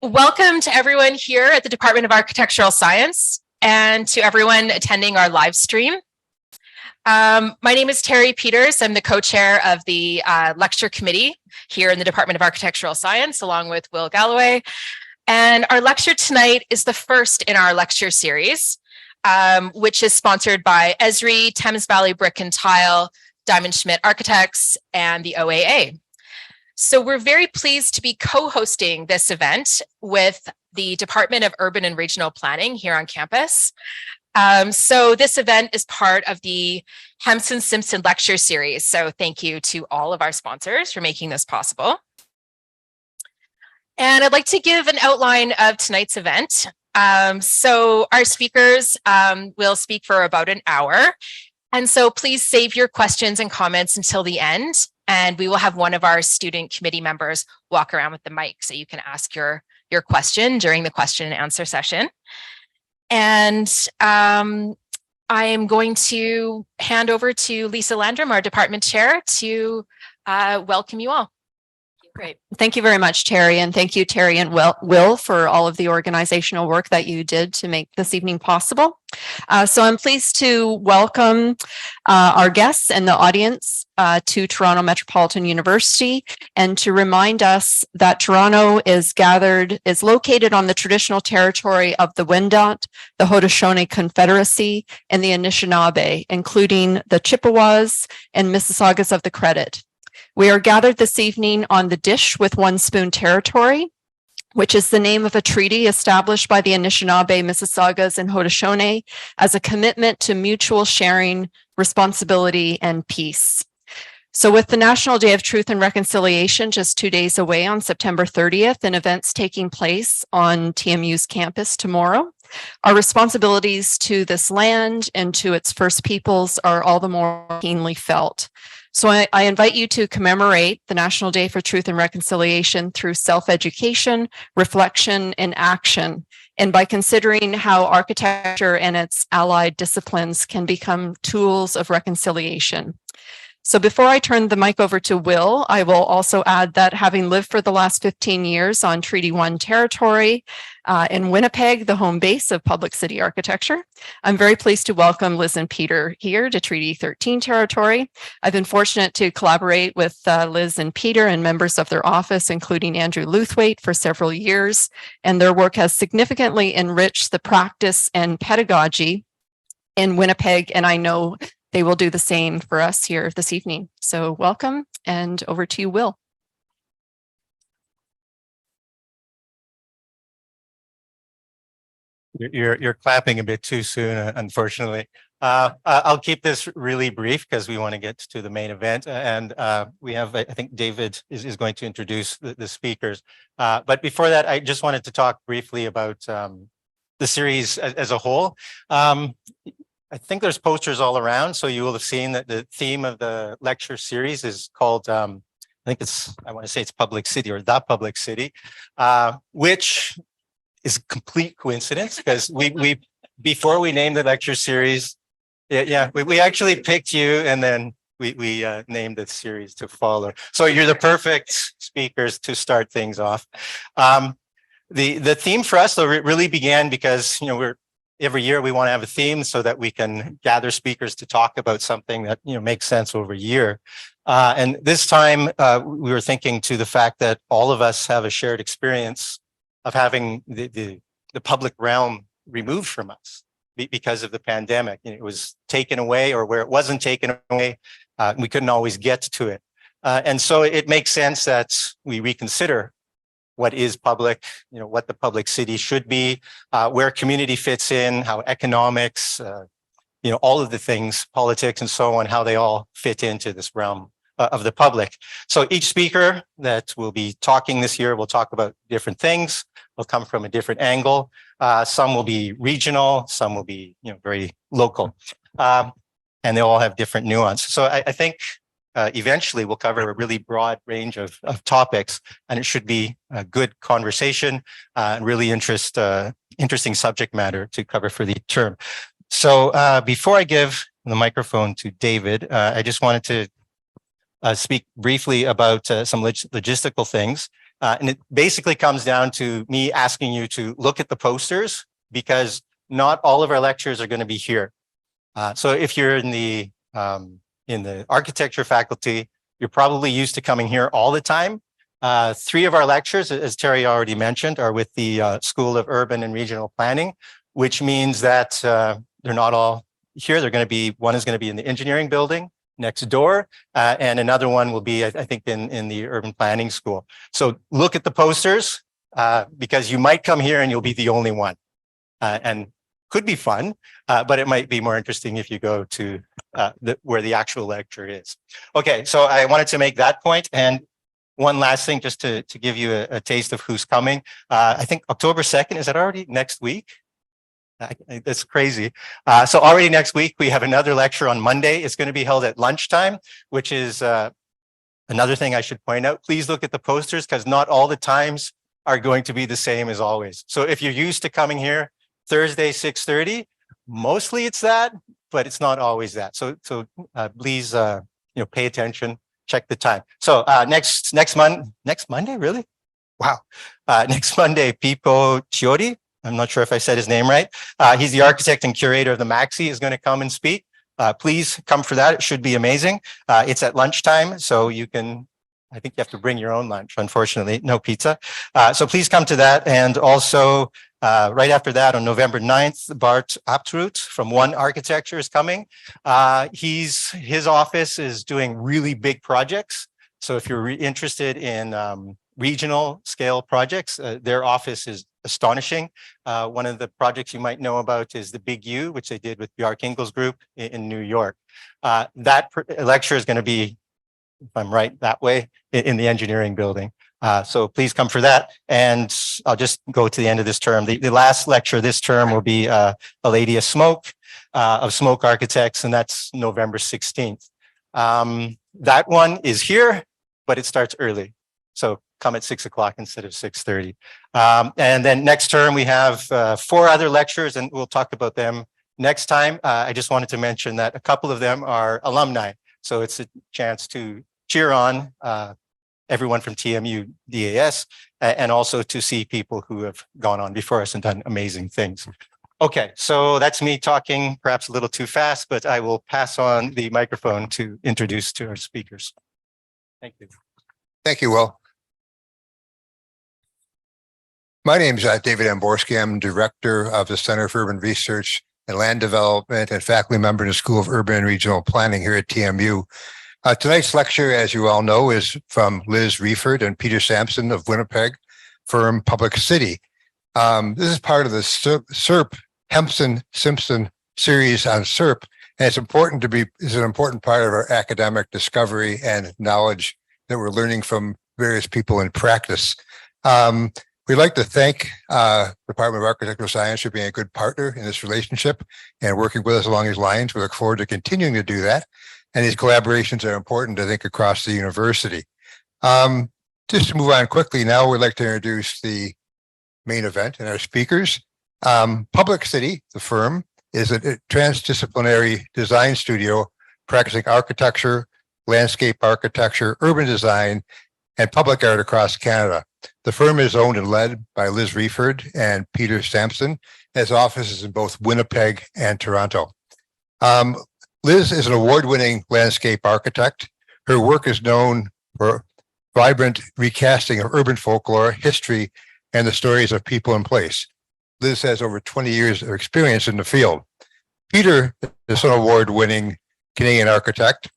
Welcome to everyone here at the Department of Architectural Science and to everyone attending our live stream. My name is Terry Peters. I'm the co-chair of the lecture committee here in the Department of Architectural Science, along with Will Galloway. And our lecture tonight is the first in our lecture series, which is sponsored by Esri, Thames Valley Brick and Tile, Diamond Schmidt Architects, and the OAA. So we're very pleased to be co-hosting this event with the Department of Urban and Regional Planning here on campus. So this event is part of the Sampson lecture series. So thank you to all of our sponsors for making this possible. And I'd like to give an outline of tonight's event. So our speakers will speak for about an hour. And so please save your questions and comments until the end. And we will have one of our student committee members walk around with the mic so you can ask your question during the question and answer session. And I am going to hand over to Lisa Landrum, our department chair, to welcome you all. Great. Thank you very much, Terry. And thank you, Terry and Will, for all of the organizational work that you did to make this evening possible. So I'm pleased to welcome our guests and the audience to Toronto Metropolitan University, and to remind us that Toronto is located on the traditional territory of the Wendat, the Haudenosaunee Confederacy, and the Anishinaabe, including the Chippewas and Mississaugas of the Credit. We are gathered this evening on the Dish with One Spoon territory, which is the name of a treaty established by the Anishinaabe, Mississaugas, and Haudenosaunee as a commitment to mutual sharing, responsibility, and peace. So with the National Day of Truth and Reconciliation just 2 days away on September 30th and events taking place on TMU's campus tomorrow, our responsibilities to this land and to its First Peoples are all the more keenly felt. So I invite you to commemorate the National Day for Truth and Reconciliation through self-education, reflection, and action, and by considering how architecture and its allied disciplines can become tools of reconciliation. So before I turn the mic over to Will, I will also add that having lived for the last 15 years on Treaty 1 territory in Winnipeg, the home base of public city architecture, I'm very pleased to welcome Liz and Peter here to Treaty 13 territory. I've been fortunate to collaborate with Liz and Peter and members of their office, including Andrew Luthwaite, for several years, and their work has significantly enriched the practice and pedagogy in Winnipeg, and I know they will do the same for us here this evening. So welcome, and over to you, Will. You're clapping a bit too soon, unfortunately. I'll keep this really brief because we want to get to the main event. And we have, I think David is going to introduce the speakers. But before that, I just wanted to talk briefly about the series as a whole. I think there's posters all around, so you will have seen that the theme of the lecture series is called, I want to say it's Public City or The Public City, which is a complete coincidence because we before we named the lecture series, we actually picked you and then we named the series to follow. So you're the perfect speakers to start things off. The theme for us though really began because every year we want to have a theme so that we can gather speakers to talk about something that makes sense over a year. And this time we were thinking to the fact that all of us have a shared experience of having the public realm removed from us because of the pandemic. It was taken away, or where it wasn't taken away, we couldn't always get to it. And so it makes sense that we reconsider what is public, what the public city should be, where community fits in, how economics, all of the things, politics and so on, how they all fit into this realm of the public. So each speaker that will be talking this year will talk about different things, will come from a different angle. Some will be regional, some will be very local, and they all have different nuance. So I think eventually we'll cover a really broad range of topics, and it should be a good conversation and really interesting subject matter to cover for the term. So before I give the microphone to David, I just wanted to speak briefly about some logistical things. And it basically comes down to me asking you to look at the posters because not all of our lectures are going to be here. So if you're in the architecture faculty, you're probably used to coming here all the time. 3 of our lectures, as Terry already mentioned, are with the School of Urban and Regional Planning, which means that they're not all here. They're going to be, one is going to be in the engineering building next door, and another one will be, I think, in the urban planning school. So look at the posters because you might come here and you'll be the only one, and could be fun, but it might be more interesting if you go to where the actual lecture is. Okay, so I wanted to make that point. And one last thing, just to give you a taste of who's coming. I think October 2nd, is that already next week? That's crazy. So already next week, we have another lecture on Monday. It's going to be held at lunchtime, which is another thing I should point out. Please look at the posters because not all the times are going to be the same as always. So if you're used to coming here Thursday, 6:30, mostly it's that, but it's not always that. So please, pay attention, check the time. So next Monday, really? Wow. Next Monday, Pipo Chiodi, I'm not sure if I said his name right. He's the architect and curator of the Maxi, is going to come and speak. Please come for that. It should be amazing. It's at lunchtime, so you can, I think you have to bring your own lunch, unfortunately, no pizza. So please come to that. And also right after that, on November 9th, Bart Aptroot from One Architecture is coming. His office is doing really big projects. So if you're interested in regional scale projects, their office is astonishing. One of the projects you might know about is the Big U, which they did with Bjarke Ingels Group in New York. That lecture is going to be, if I'm right, that way in the engineering building. So please come for that. And I'll just go to the end of this term. The last lecture this term will be A Lady of Smoke Architects, and that's November 16th. That one is here, but it starts early. So come at 6 o'clock instead of 6:30. And then next term, we have 4 other lectures, and we'll talk about them next time. I just wanted to mention that a couple of them are alumni. So it's a chance to cheer on everyone from TMU DAS and also to see people who have gone on before us and done amazing things. Okay, so that's me talking perhaps a little too fast, but I will pass on the microphone to introduce to our speakers. Thank you. Thank you, Will. My name is David Amborski. I'm Director of the Center for Urban Research and Land Development and faculty member in the School of Urban and Regional Planning here at TMU. Tonight's lecture, as you all know, is from Liz Wreford and Peter Sampson of Winnipeg firm Public City. This is part of the SERP Sampson series on SERP, and it's an important part of our academic discovery and knowledge that we're learning from various people in practice. We'd like to thank Department of Architectural Science for being a good partner in this relationship and working with us along these lines. We look forward to continuing to do that. And these collaborations are important, I think, across the university. Just to move on quickly, now we'd like to introduce the main event and our speakers. Public City, the firm, is a transdisciplinary design studio practicing architecture, landscape architecture, urban design, and public art across Canada. The firm is owned and led by Liz Wreford and Peter Sampson, has offices in both Winnipeg and Toronto. Liz is an award-winning landscape architect. Her work is known for vibrant recasting of urban folklore, history, and the stories of people and place. Liz has over 20 years of experience in the field. Peter is an award-winning Canadian architect.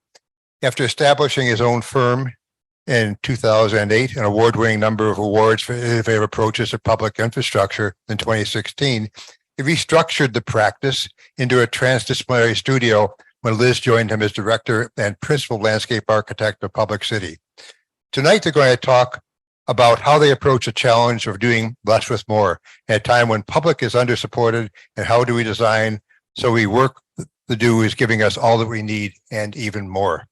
After establishing his own firm in 2008, an award-winning number of awards for innovative approaches to public infrastructure in 2016, he restructured the practice into a transdisciplinary studio when Liz joined him as director and principal landscape architect of Public City. Tonight, they're going to talk about how they approach the challenge of doing less with more at a time when public is under-supported, and how do we design so we work to do is giving us all that we need and even more.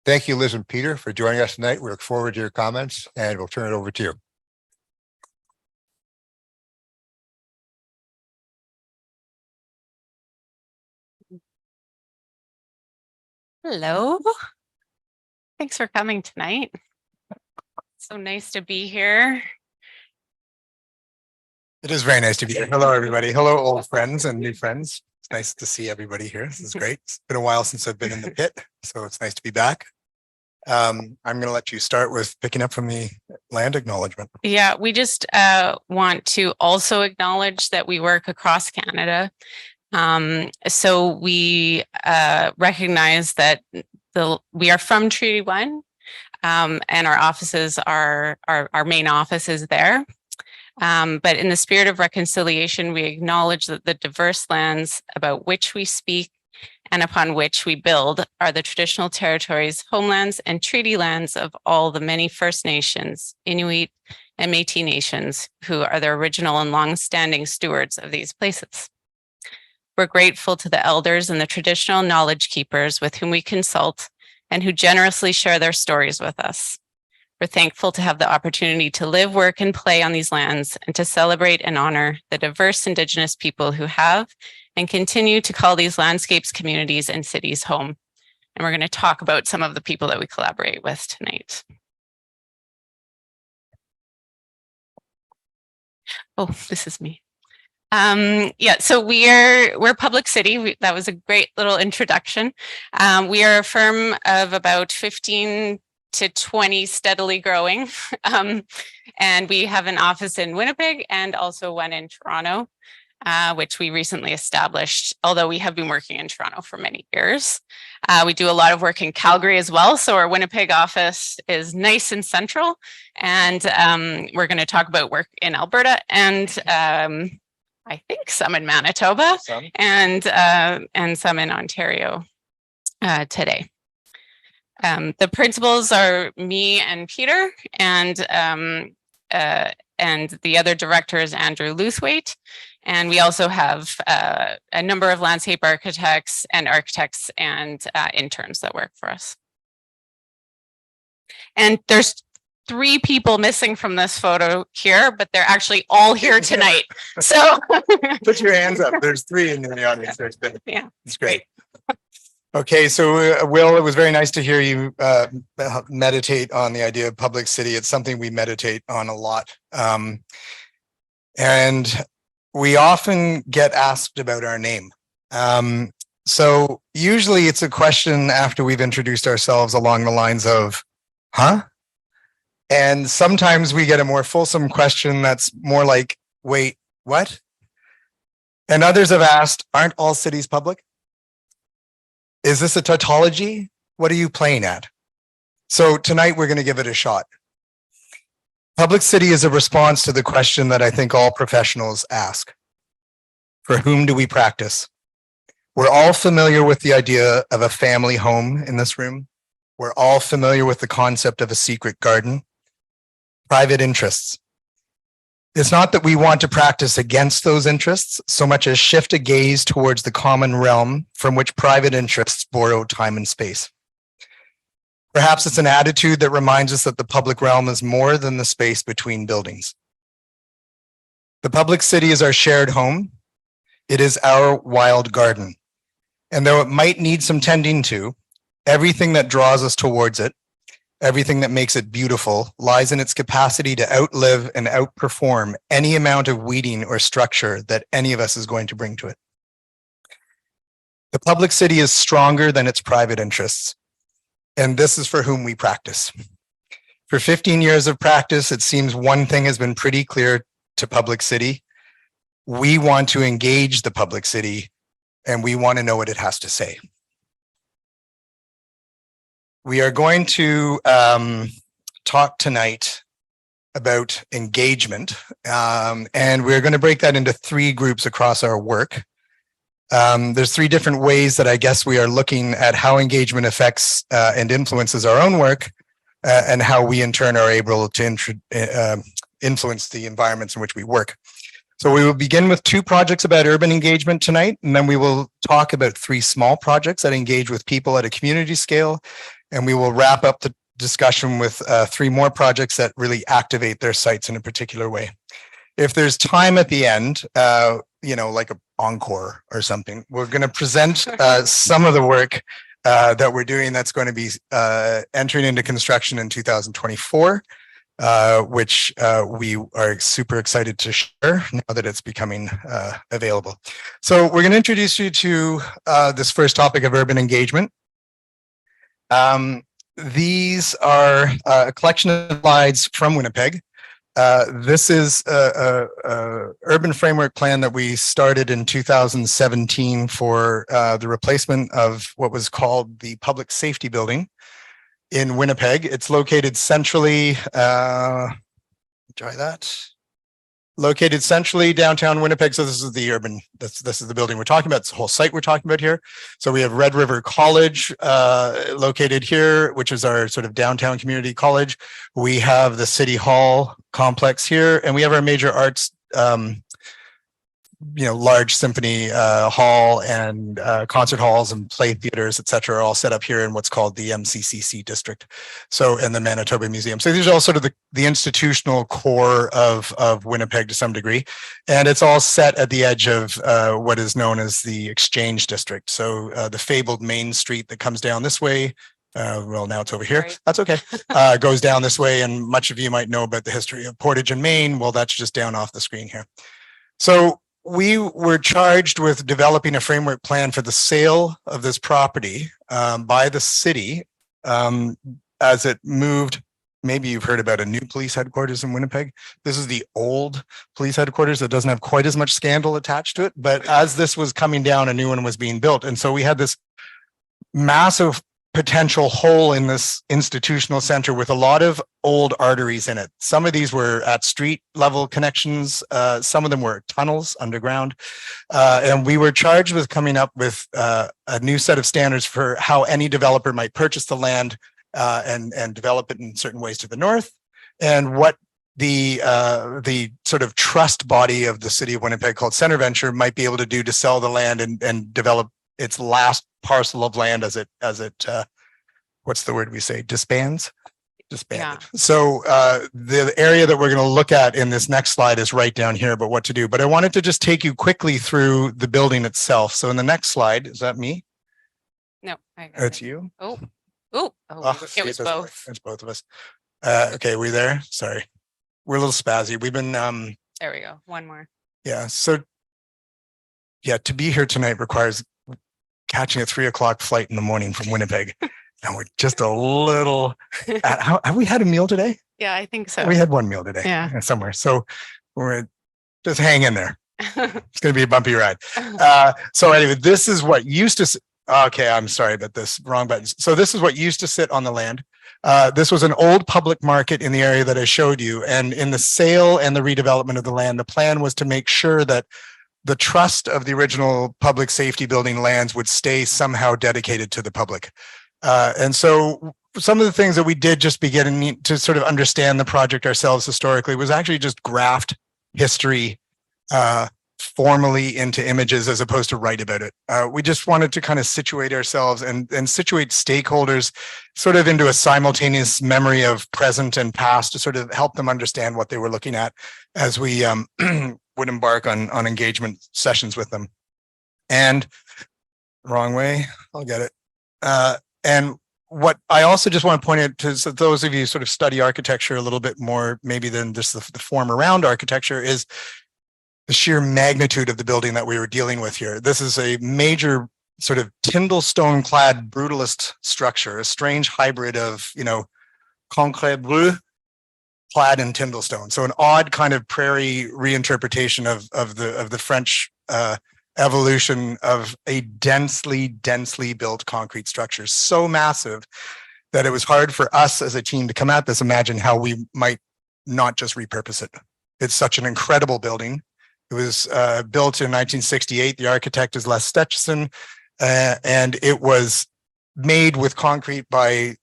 Thank you, Liz and Peter, for joining us tonight. We look forward to your comments, and we'll turn it over to you. Hello. Thanks for coming tonight. So nice to be here. It is very nice to be here. Hello, everybody. Hello, old friends and new friends. It's nice to see everybody here. This is great. It's been a while since I've been in the pit, so it's nice to be back. I'm going to let you start with picking up from the land acknowledgement. Yeah, we just want to also acknowledge that we work across Canada. So we recognize that we are from Treaty 1, and our offices are our main office is there. But in the spirit of reconciliation, we acknowledge that the diverse lands about which we speak and upon which we build are the traditional territories, homelands, and treaty lands of all the many First Nations, Inuit, and Métis nations who are the original and long-standing stewards of these places. We're grateful to the elders and the traditional knowledge keepers with whom we consult and who generously share their stories with us. We're thankful to have the opportunity to live, work, and play on these lands and to celebrate and honor the diverse Indigenous people who have and continue to call these landscapes, communities, and cities home. And we're going to talk about some of the people that we collaborate with tonight. Oh, this is me. Yeah, so we're Public City. That was a great little introduction. We are a firm of about 15 to 20 steadily growing. And we have an office in Winnipeg and also one in Toronto, which we recently established, although we have been working in Toronto for many years. We do a lot of work in Calgary as well. So our Winnipeg office is nice and central. And we're going to talk about work in Alberta and I think some in Manitoba and some in Ontario today. The principals are me and Peter, and the other director is Andrew Luthwaite. And we also have a number of landscape architects and interns that work for us. And there's 3 people missing from this photo here, but they're actually all here tonight. So Put your hands up. There's 3 in the audience. Yeah, it's great. Okay, so Will, it was very nice to hear you meditate on the idea of Public City. It's something we meditate on a lot. And we often get asked about our name. So usually it's a question after we've introduced ourselves along the lines of, huh? And sometimes we get a more fulsome question that's more like, wait, what? And others have asked, aren't all cities public? Is this a tautology? What are you playing at? So tonight we're going to give it a shot. Public City is a response to the question that I think all professionals ask. For whom do we practice? We're all familiar with the idea of a family home in this room. We're all familiar with the concept of a secret garden. Private interests. It's not that we want to practice against those interests so much as shift a gaze towards the common realm from which private interests borrow time and space. Perhaps it's an attitude that reminds us that the public realm is more than the space between buildings. The Public City is our shared home. It is our wild garden. And though it might need some tending to, everything that draws us towards it, everything that makes it beautiful, lies in its capacity to outlive and outperform any amount of weeding or structure that any of us is going to bring to it. The Public City is stronger than its private interests, and this is for whom we practice. For 15 years of practice, it seems one thing has been pretty clear to Public City. We want to engage the Public City, and we want to know what it has to say. We are going to talk tonight about engagement, and we're going to break that into 3 groups across our work. There's 3 different ways that I guess we are looking at how engagement affects and influences our own work, and how we in turn are able to influence the environments in which we work. So we will begin with 2 projects about urban engagement tonight, and then we will talk about 3 small projects that engage with people at a community scale. And we will wrap up the discussion with 3 more projects that really activate their sites in a particular way. If there's time at the end, like an encore or something, we're going to present some of the work that we're doing that's going to be entering into construction in 2024. which we are super excited to share now that it's becoming available. So we're going to introduce you to this first topic of urban engagement. These are a collection of slides from Winnipeg. This is a urban framework plan that we started in 2017 for the replacement of what was called the Public Safety Building in Winnipeg. It's located centrally, try that. Located centrally downtown Winnipeg. So this is the urban, this is the building we're talking about. It's the whole site we're talking about here. So we have Red River College located here, which is our sort of downtown community college. We have the City Hall complex here, and we have our major arts large symphony hall and concert halls and play theaters, et cetera, are all set up here in what's called the MCCC district. So, in the Manitoba Museum. So these are all sort of the institutional core of Winnipeg to some degree. And it's all set at the edge of what is known as the Exchange District. So the fabled Main Street that comes down this way. Well, now it's over here. Right. That's okay. Goes down this way. And much of you might know about the history of Portage and Main. Well, that's just down off the screen here. So we were charged with developing a framework plan for the sale of this property by the city as it moved. Maybe you've heard about a new police headquarters in Winnipeg. This is the old police headquarters that doesn't have quite as much scandal attached to it. But as this was coming down, a new one was being built. And so we had this massive potential hole in this institutional center with a lot of old arteries in it. Some of these were at street level connections. Some of them were tunnels underground. And we were charged with coming up with a new set of standards for how any developer might purchase the land and develop it in certain ways to the north, and what the sort of trust body of the city of Winnipeg called Center Venture might be able to do to sell the land and develop its last parcel of land as it what's the word we say, disbanded. Yeah. So the area that we're going to look at in this next slide is right down here about what to do. But I wanted to just take you quickly through the building itself. So in the next slide, is that me? No, It's you. Oh, it was both. It's both of us. Okay, we there? Sorry. We're a little spazzy. We've been There we go. One more. yeah. So yeah, to be here tonight requires catching a 3:00 flight in the morning from Winnipeg. And we're just a little, have we had a meal today? Yeah, I think so. We had one meal today. Yeah. Somewhere. So we're just hang in there. It's going to be a bumpy ride. So anyway, this is what used to, okay, I'm sorry about this, wrong button. So this is what used to sit on the land. This was an old public market in the area that I showed you. And in the sale and the redevelopment of the land, the plan was to make sure that the trust of the original public safety building lands would stay somehow dedicated to the public. And so some of the things that we did just beginning to sort of understand the project ourselves historically was actually just graft history formally into images as opposed to write about it. We just wanted to kind of situate ourselves and situate stakeholders sort of into a simultaneous memory of present and past to sort of help them understand what they were looking at as we would embark on engagement sessions with them. And wrong way, I'll get it. And what I also just want to point out to those of you who sort of study architecture a little bit more, maybe than just the form around architecture, is the sheer magnitude of the building that we were dealing with here. This is a major sort of Tyndall stone clad brutalist structure, a strange hybrid of, concrete bleu clad in Tyndall stone. So an odd kind of prairie reinterpretation of the French evolution of a densely built concrete structure, so massive that it was hard for us as a team to come at this, imagine how we might not just repurpose it. It's such an incredible building. It was built in 1968. The architect is Les Stetchison, and it was made with concrete by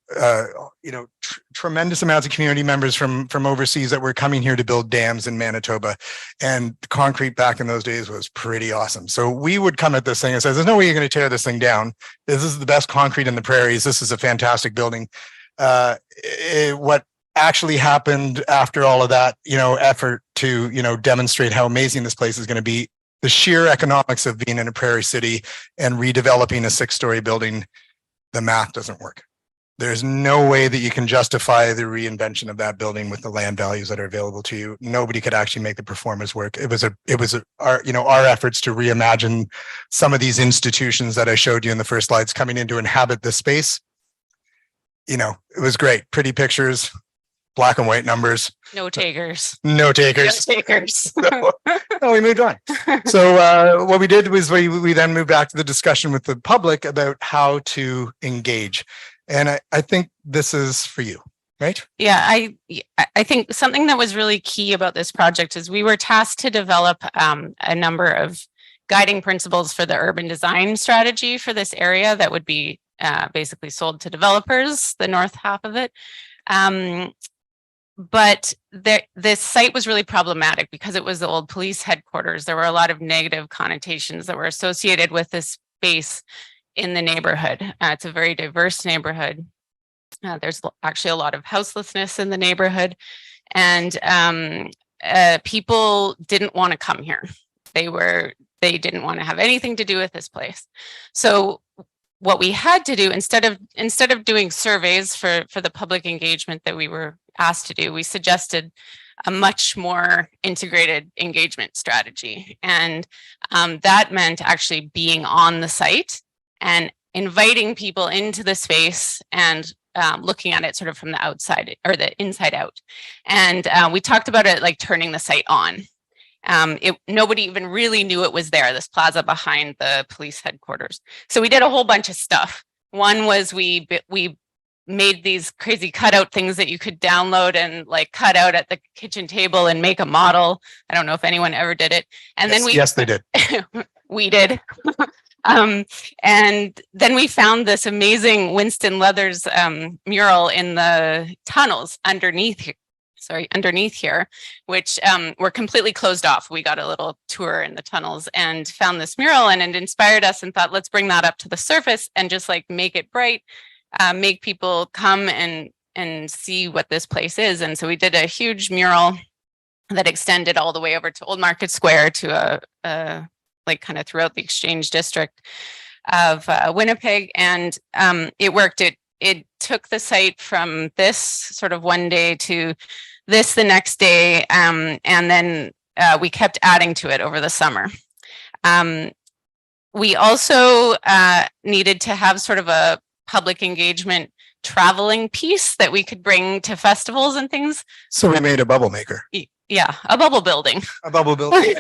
tremendous amounts of community members from overseas that were coming here to build dams in Manitoba. And concrete back in those days was pretty awesome. So we would come at this thing and say, there's no way you're going to tear this thing down. This is the best concrete in the prairies. This is a fantastic building. What actually happened after all of that, effort to, demonstrate how amazing this place is going to be, the sheer economics of being in a prairie city and redeveloping a 6-story building, the math doesn't work. There's no way that you can justify the reinvention of that building with the land values that are available to you. Nobody could actually make the performance work. It was our efforts to reimagine some of these institutions that I showed you in the first slides coming in to inhabit this space. You know, it was great. Pretty pictures, black and white numbers. No takers. No takers. No takers. No, we moved on. So what we did was we then moved back to the discussion with the public about how to engage. And I think this is for you, right? Yeah, I think something that was really key about this project is we were tasked to develop a number of guiding principles for the urban design strategy for this area that would be basically sold to developers, the north half of it. But this site was really problematic because it was the old police headquarters. There were a lot of negative connotations that were associated with this space in the neighborhood. It's a very diverse neighborhood. There's actually a lot of houselessness in the neighborhood, and people didn't want to come here. They didn't want to have anything to do with this place. So what we had to do, instead of doing surveys for the public engagement that we were asked to do, we suggested a much more integrated engagement strategy. And that meant actually being on the site and inviting people into the space and looking at it sort of from the outside or the inside out. And we talked about it like turning the site on. Nobody even really knew it was there, this plaza behind the police headquarters. So we did a whole bunch of stuff. One was we made these crazy cutout things that you could download and like cut out at the kitchen table and make a model. I don't know if anyone ever did it. And then Yes, they did. We did. And then we found this amazing Winston Leathers mural in the tunnels underneath here, which were completely closed off. We got a little tour in the tunnels and found this mural, and it inspired us and thought, let's bring that up to the surface and just like make it bright, make people come and see what this place is. And so we did a huge mural that extended all the way over to Old Market Square to a like kind of throughout the Exchange District of Winnipeg, and it worked. It took the site from this sort of one day to this the next day, and then we kept adding to it over the summer. We also needed to have sort of a public engagement traveling piece that we could bring to festivals and things. So we made a bubble maker. Yeah, a bubble building. A bubble building.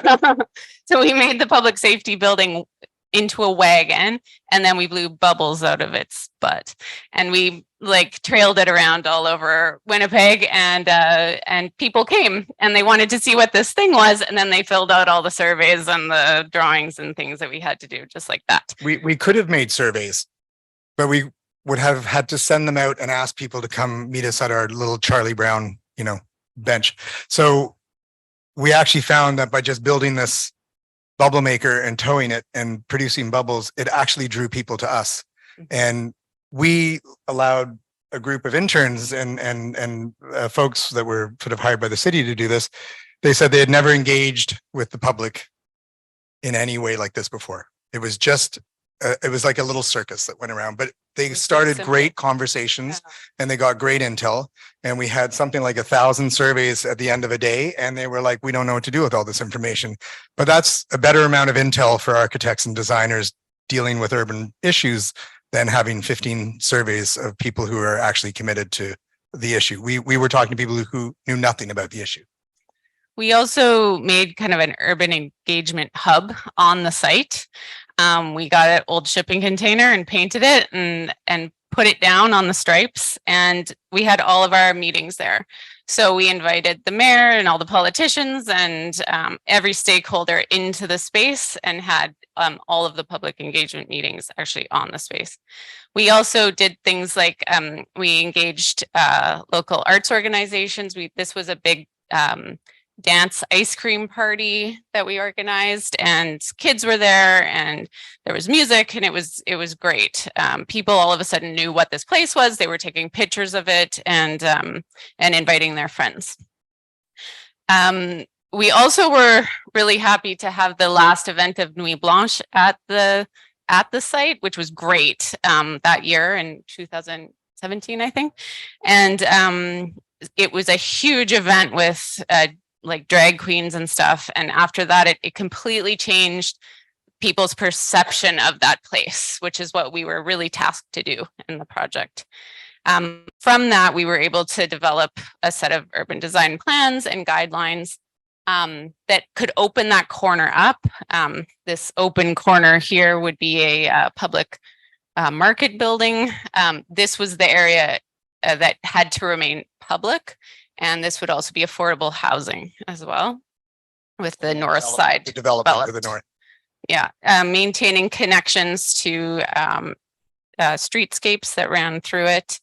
So we made the public safety building into a wagon, and then we blew bubbles out of its butt, and we like trailed it around all over Winnipeg, and people came and they wanted to see what this thing was, and then they filled out all the surveys and the drawings and things that we had to do just like that. We could have made surveys, but we would have had to send them out and ask people to come meet us at our little Charlie Brown, bench. So we actually found that by just building this bubble maker and towing it and producing bubbles, it actually drew people to us. And we allowed a group of interns and folks that were sort of hired by the city to do this. They said they had never engaged with the public in any way like this before. It was just, it was like a little circus that went around, but they started great conversations and they got great intel. And we had something like 1,000 surveys at the end of a day. And they were like, we don't know what to do with all this information. But that's a better amount of intel for architects and designers dealing with urban issues than having 15 surveys of people who are actually committed to the issue. We were talking to people who knew nothing about the issue. We also made kind of an urban engagement hub on the site. We got an old shipping container and painted it and put it down on the stripes, and we had all of our meetings there. So we invited the mayor and all the politicians and every stakeholder into the space and had all of the public engagement meetings actually on the space. We also did things like we engaged local arts organizations. This was a big dance ice cream party that we organized, and kids were there and there was music, and it was great. People all of a sudden knew what this place was. They were taking pictures of it and inviting their friends. We also were really happy to have the last event of Nuit Blanche at the site, which was great that year in 2017. 17, I think. And it was a huge event with like drag queens and stuff. And after that, it completely changed people's perception of that place, which is what we were really tasked to do in the project. From that, we were able to develop a set of urban design plans and guidelines that could open that corner up. This open corner here would be a public market building. This was the area that had to remain public, and this would also be affordable housing as well, with the north side development to the north. Yeah, maintaining connections to streetscapes that ran through it.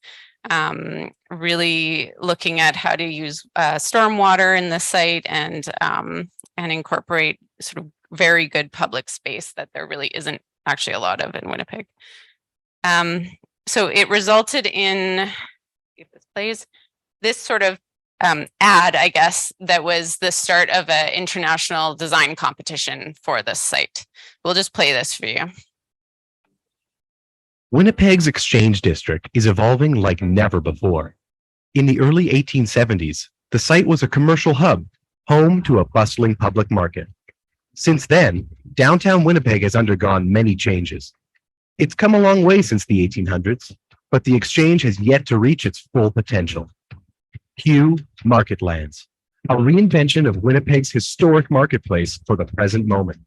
Really looking at how to use stormwater in the site and incorporate sort of very good public space that there really isn't actually a lot of in Winnipeg. So it resulted in, if this plays, this sort of ad, I guess, that was the start of an international design competition for this site. We'll just play this for you. Winnipeg's Exchange District is evolving like never before. In the early 1870s, the site was a commercial hub, home to a bustling public market. Since then, downtown Winnipeg has undergone many changes. It's come a long way since the 1800s, but the Exchange has yet to reach its full potential. Cue Marketlands, a reinvention of Winnipeg's historic marketplace for the present moment.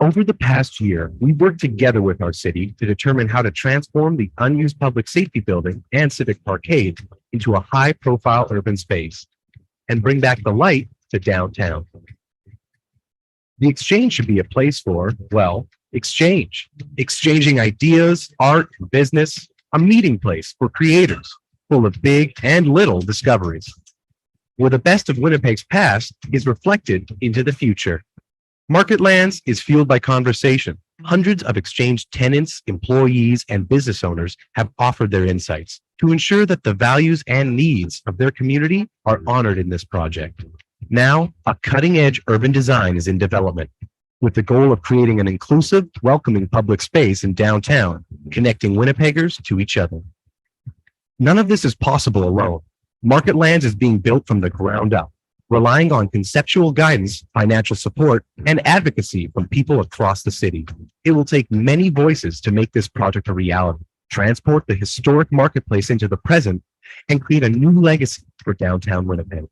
Over the past year, we've worked together with our city to determine how to transform the unused public safety building and civic parkade into a high-profile urban space and bring back the light to downtown. The Exchange should be a place for, well, exchange, exchanging ideas, art, and business, a meeting place for creators, full of big and little discoveries, where the best of Winnipeg's past is reflected into the future. Marketlands is fueled by conversation. Hundreds of Exchange tenants, employees, and business owners have offered their insights to ensure that the values and needs of their community are honored in this project. Now, a cutting-edge urban design is in development, with the goal of creating an inclusive, welcoming public space in downtown, connecting Winnipeggers to each other. None of this is possible alone. Marketlands is being built from the ground up, relying on conceptual guidance, financial support, and advocacy from people across the city. It will take many voices to make this project a reality, transport the historic marketplace into the present, and create a new legacy for downtown Winnipeg.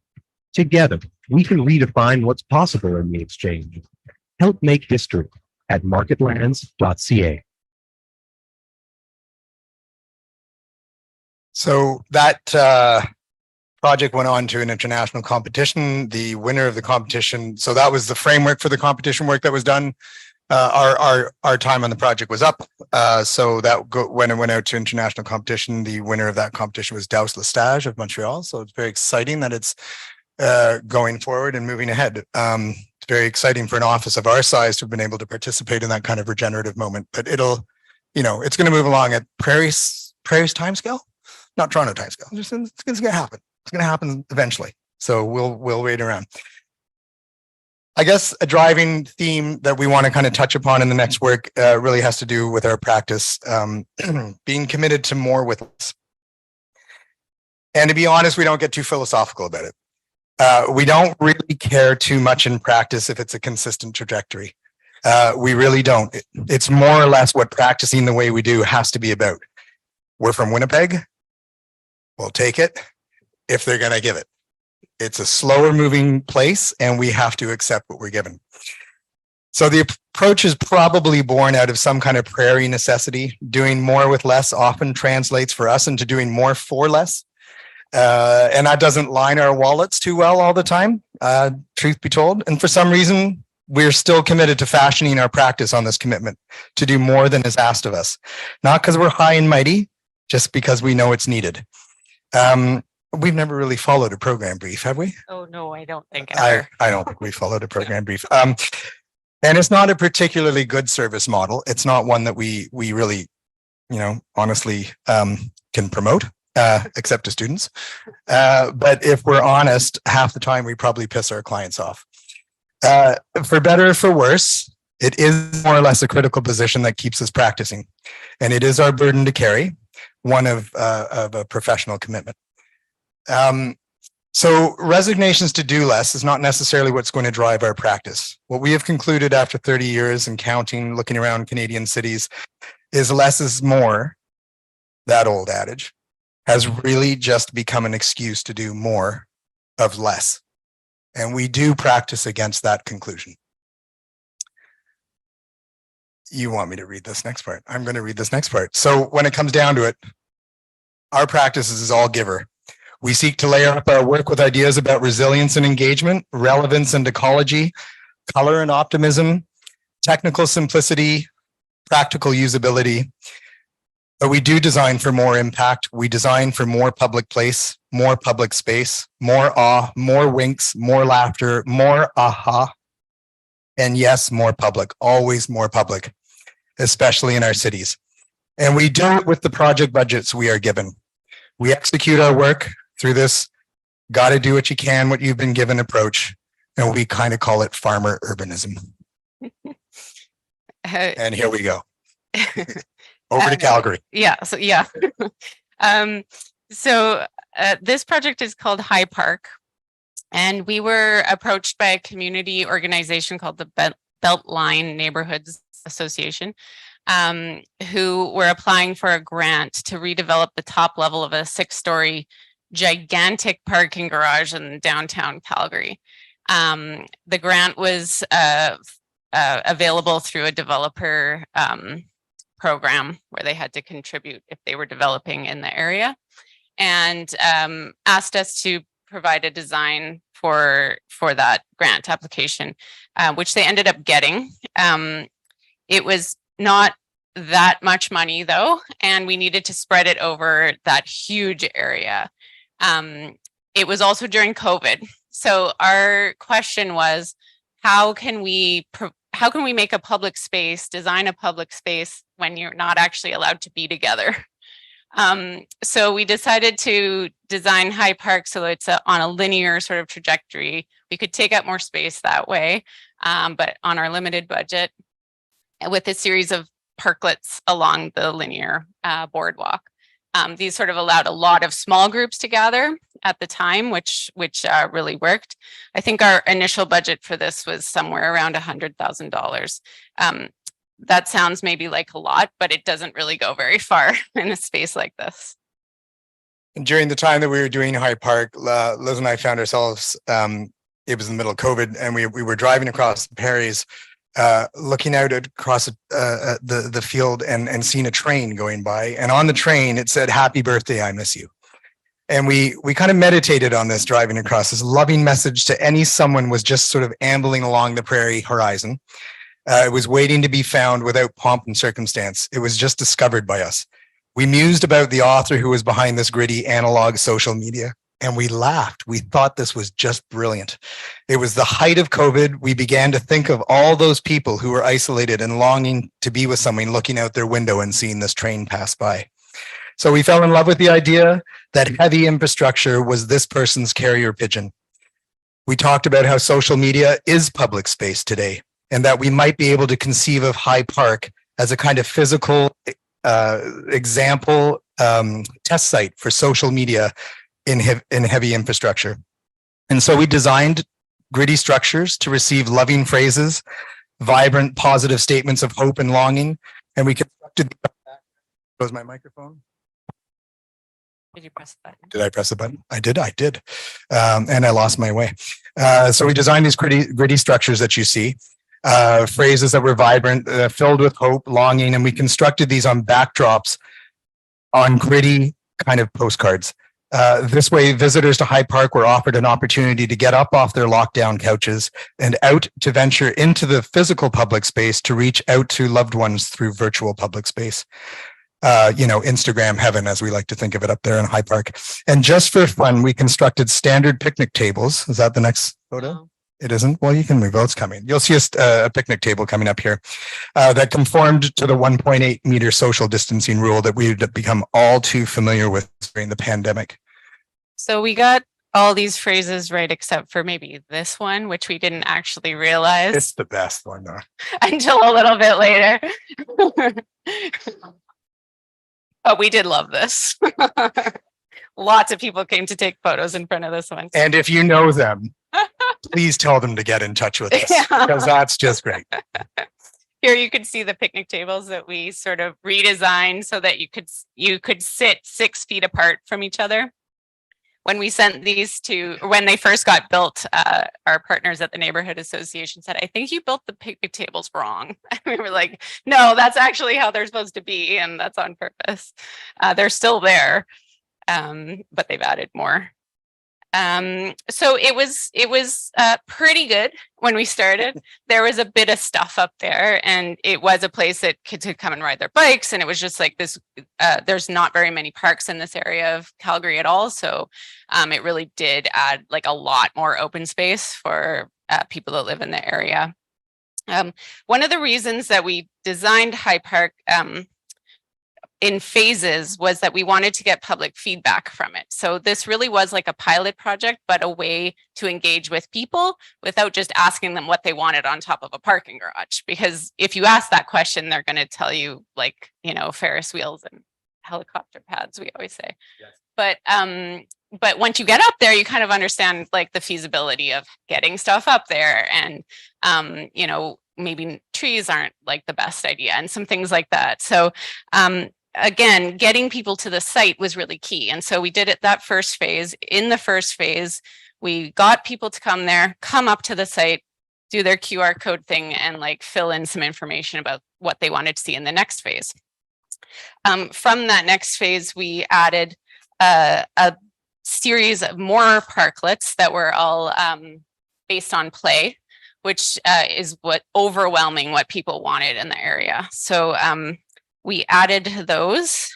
Together, we can redefine what's possible in the Exchange. Help make history at marketlands.ca. So that project went on to an international competition. The winner of the competition, so that was the framework for the competition work that was done. Our time on the project was up. So that when it went out to international competition, the winner of that competition was Douse Lestage of Montreal. So it's very exciting that it's going forward and moving ahead. It's very exciting for an office of our size to have been able to participate in that kind of regenerative moment. But it'll, it's going to move along at Prairie's timescale, not Toronto timescale. It's going to happen. It's going to happen eventually. So we'll wait around. I guess a driving theme that we want to kind of touch upon in the next work really has to do with our practice, being committed to more with less. And to be honest, we don't get too philosophical about it. We don't really care too much in practice if it's a consistent trajectory. We really don't. It's more or less what practicing the way we do has to be about. We're from Winnipeg. We'll take it if they're going to give it. It's a slower moving place and we have to accept what we're given. So the approach is probably born out of some kind of prairie necessity. Doing more with less often translates for us into doing more for less. And that doesn't line our wallets too well all the time, truth be told. And for some reason, we're still committed to fashioning our practice on this commitment to do more than is asked of us. Not because we're high and mighty, just because we know it's needed. We've never really followed a program brief, have we? Oh, no, I don't think I don't think we followed a program brief. And it's not a particularly good service model. It's not one that we really, honestly can promote. Except to students. But if we're honest, half the time we probably piss our clients off. For better or for worse, it is more or less a critical position that keeps us practicing. And it is our burden to carry. one of a professional commitment. So resignations to do less is not necessarily what's going to drive our practice. What we have concluded after 30 years and counting, looking around Canadian cities, is less is more. That old adage has really just become an excuse to do more of less. And we do practice against that conclusion. You want me to read this next part? I'm going to read this next part. So when it comes down to it, our practice is all giver. We seek to layer up our work with ideas about resilience and engagement, relevance and ecology, color and optimism, technical simplicity, practical usability. But we do design for more impact. We design for more public place, more public space, more awe, more winks, more laughter, more aha. And yes, more public, always more public, especially in our cities. And we do it with the project budgets we are given. We execute our work through this got to do what you can, what you've been given approach. And we kind of call it farmer urbanism. And here we go. Over to Calgary. Yeah. So this project is called High Park. And we were approached by a community organization called the Beltline Neighborhoods Association, who were applying for a grant to redevelop the top level of a 6-story gigantic parking garage in downtown Calgary. The grant was available through a developer program where they had to contribute if they were developing in the area, and asked us to provide a design for that grant application, which they ended up getting. It was not that much money though, and we needed to spread it over that huge area. It was also during COVID. So our question was, how can we make a public space, design a public space when you're not actually allowed to be together? So we decided to design High Park so it's on a linear sort of trajectory. We could take up more space that way, but on our limited budget, with a series of parklets along the linear boardwalk. These sort of allowed a lot of small groups to gather at the time, which really worked. I think our initial budget for this was somewhere around $100,000. That sounds maybe like a lot, but it doesn't really go very far in a space like this. And during the time that we were doing High Park, Liz and I found ourselves, it was in the middle of COVID, and we were driving across the prairies, looking out across the field and seeing a train going by. And on the train, it said, "Happy birthday, I miss you." And we kind of meditated on this driving across. This loving message to any someone was just sort of ambling along the prairie horizon. It was waiting to be found without pomp and circumstance. It was just discovered by us. We mused about the author who was behind this gritty analog social media, and we laughed. We thought this was just brilliant. It was the height of COVID. We began to think of all those people who were isolated and longing to be with someone, looking out their window and seeing this train pass by. So we fell in love with the idea that heavy infrastructure was this person's carrier pigeon. We talked about how social media is public space today, and that we might be able to conceive of High Park as a kind of physical example test site for social media in heavy infrastructure. And so we designed gritty structures to receive loving phrases, vibrant, positive statements of hope and longing. And we constructed. Was my microphone? Did you press the button? Did I press the button? I did. And I lost my way. So we designed these gritty structures that you see. Phrases that were vibrant, filled with hope, longing, and we constructed these on backdrops on gritty kind of postcards. This way, visitors to High Park were offered an opportunity to get up off their lockdown couches and out to venture into the physical public space to reach out to loved ones through virtual public space. Instagram heaven, as we like to think of it up there in High Park. And just for fun, we constructed standard picnic tables. Is that the next photo? No. It isn't? Well, you can move. It's coming. You'll see a picnic table coming up here that conformed to the 1.8 meter social distancing rule that we've become all too familiar with during the pandemic. So we got all these phrases right, except for maybe this one, which we didn't actually realize It's the best one, though. until a little bit later. But we did love this. Lots of people came to take photos in front of this one. And if you know them, please tell them to get in touch with us, because that's just great. Here you could see the picnic tables that we sort of redesigned so that you could sit 6 feet apart from each other. When we sent these when they first got built, our partners at the neighborhood association said, "I think you built the picnic tables wrong." We were like, "No, that's actually how they're supposed to be, and that's on purpose." They're still there, but they've added more. So it was pretty good when we started. There was a bit of stuff up there, and it was a place that kids could come and ride their bikes, and it was just like this. There's not very many parks in this area of Calgary at all, so it really did add like a lot more open space for people that live in the area. One of the reasons that we designed High Park in phases was that we wanted to get public feedback from it. So this really was like a pilot project, but a way to engage with people without just asking them what they wanted on top of a parking garage. Because if you ask that question, they're going to tell you like, Ferris wheels and helicopter pads, we always say. Yes. But once you get up there, you kind of understand like the feasibility of getting stuff up there, and maybe trees aren't like the best idea and some things like that. So again, getting people to the site was really key. And so we did it that first phase. In the first phase, we got people to come up to the site, do their QR code thing, and like fill in some information about what they wanted to see in the next phase. From that next phase, we added a series of more parklets that were all based on play, which is what people wanted in the area. So we added those,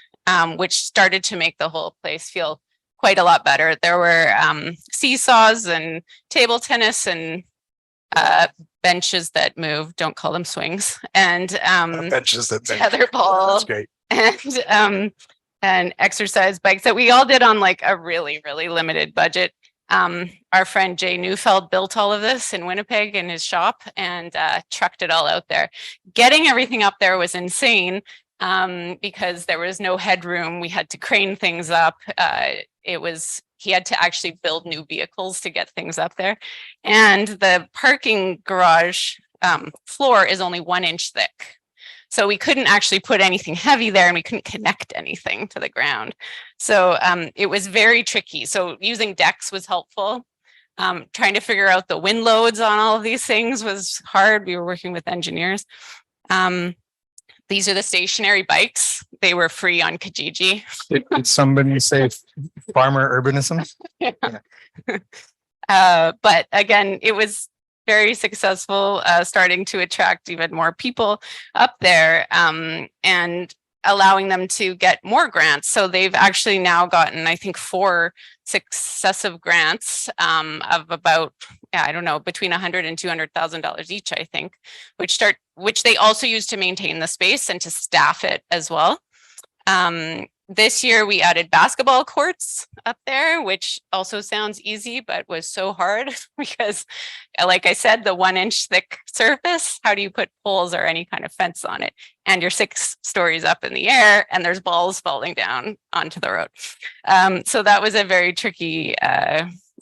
which started to make the whole place feel quite a lot better. There were seesaws and table tennis and benches that move, don't call them swings, and benches that tetherball. That's great. And exercise bikes that we all did on like a really, really limited budget. Our friend Jay Neufeld built all of this in Winnipeg in his shop and trucked it all out there. Getting everything up there was insane because there was no headroom. We had to crane things up. He had to actually build new vehicles to get things up there. And the parking garage floor is only 1 inch thick. So we couldn't actually put anything heavy there, and we couldn't connect anything to the ground. So it was very tricky. So using decks was helpful. Trying to figure out the wind loads on all of these things was hard. We were working with engineers. These are the stationary bikes. They were free on Kijiji. Did somebody say farmer urbanism? Yeah. But again, it was very successful, starting to attract even more people up there, and allowing them to get more grants. So they've actually now gotten, I think, 4 successive grants of about, between $100,000 and $200,000 each, I think, which they also use to maintain the space and to staff it as well. This year we added basketball courts up there, which also sounds easy, but was so hard because, like I said, the 1 inch thick surface, how do you put poles or any kind of fence on it? And you're 6 stories up in the air and there's balls falling down onto the road. So that was a very tricky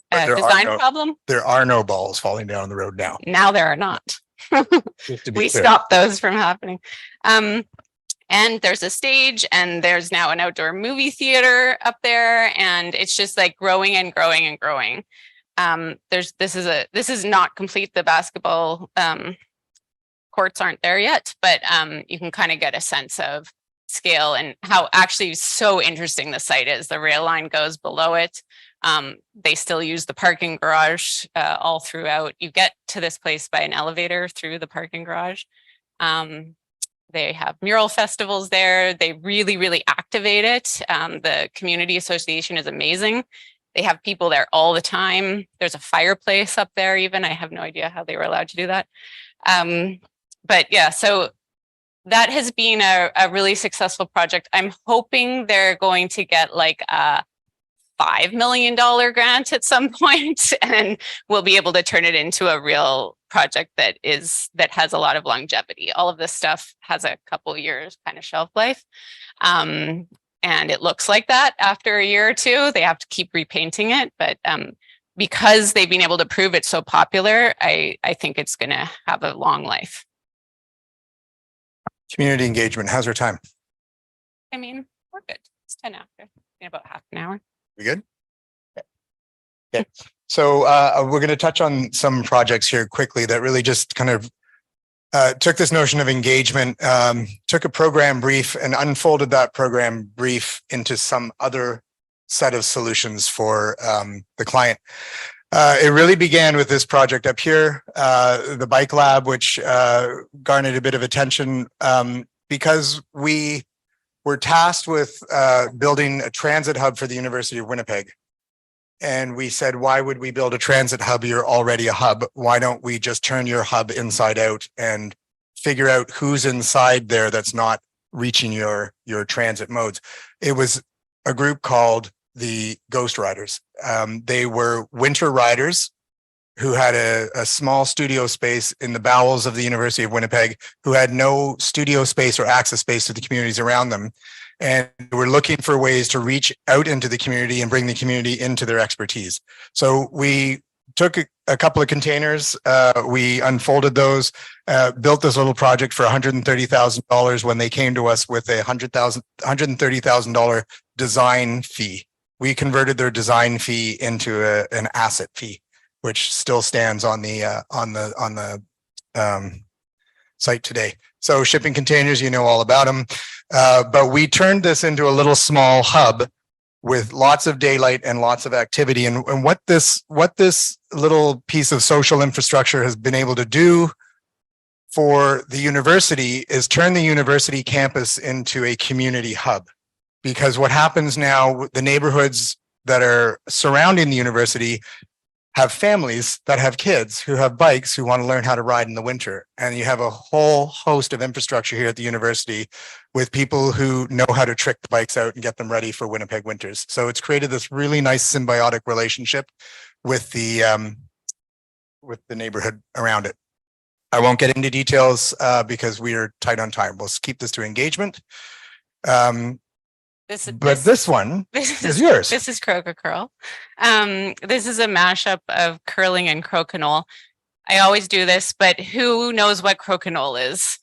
design problem. There are no balls falling down the road now. Now there are not. We stopped those from happening. And there's a stage, and there's now an outdoor movie theater up there, and it's just like growing and growing and growing. This is not complete. The basketball courts aren't there yet, but you can kind of get a sense of scale and how actually so interesting the site is. The rail line goes below it. They still use the parking garage all throughout. You get to this place by an elevator through the parking garage. They have mural festivals there. They really, really activate it. The community association is amazing. They have people there all the time. There's a fireplace up there even. I have no idea how they were allowed to do that. But yeah, so that has been a really successful project. I'm hoping they're going to get like a $5 million grant at some point, and we'll be able to turn it into a real project that has a lot of longevity. All of this stuff has a couple years kind of shelf life. and it looks like that after a year or two. They have to keep repainting it, but because they've been able to prove it's so popular, I think it's going to have a long life. Community engagement. How's our time? I mean, we're good. It's 10 after, in about half an hour. We good? Okay. So we're going to touch on some projects here quickly that really just kind of took this notion of engagement, took a program brief and unfolded that program brief into some other set of solutions for the client. It really began with this project up here, the bike lab, which garnered a bit of attention because we were tasked with building a transit hub for the University of Winnipeg. And we said, why would we build a transit hub? You're already a hub. Why don't we just turn your hub inside out and figure out who's inside there that's not reaching your transit modes? It was a group called the Ghost Riders. They were winter riders who had a small studio space in the bowels of the University of Winnipeg, who had no studio space or access space to the communities around them. And we're looking for ways to reach out into the community and bring the community into their expertise. So we took a couple of containers, we unfolded those, built this little project for $130,000 when they came to us with a $130,000 design fee. We converted their design fee into an asset fee, which still stands on the site today. So shipping containers, you know all about them. But we turned this into a little small hub with lots of daylight and lots of activity. And what this little piece of social infrastructure has been able to do for the university is turn the university campus into a community hub. Because what happens now, the neighborhoods that are surrounding the university have families that have kids who have bikes who want to learn how to ride in the winter. And you have a whole host of infrastructure here at the university with people who know how to trick the bikes out and get them ready for Winnipeg winters. So it's created this really nice symbiotic relationship with the neighborhood around it. I won't get into details because we are tight on time. We'll keep this to engagement. This one is yours. This is Croaker Curl. This is a mashup of curling and crokinole. I always do this, but who knows what crokinole is?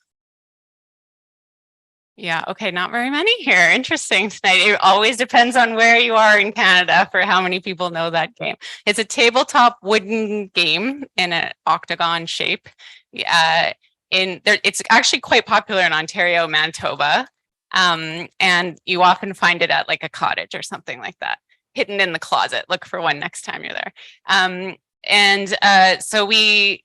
Yeah, okay, not very many here. Interesting tonight. It always depends on where you are in Canada for how many people know that game. It's a tabletop wooden game in an octagon shape. It's actually quite popular in Ontario, Manitoba. And you often find it at like a cottage or something like that, hidden in the closet. Look for one next time you're there. So we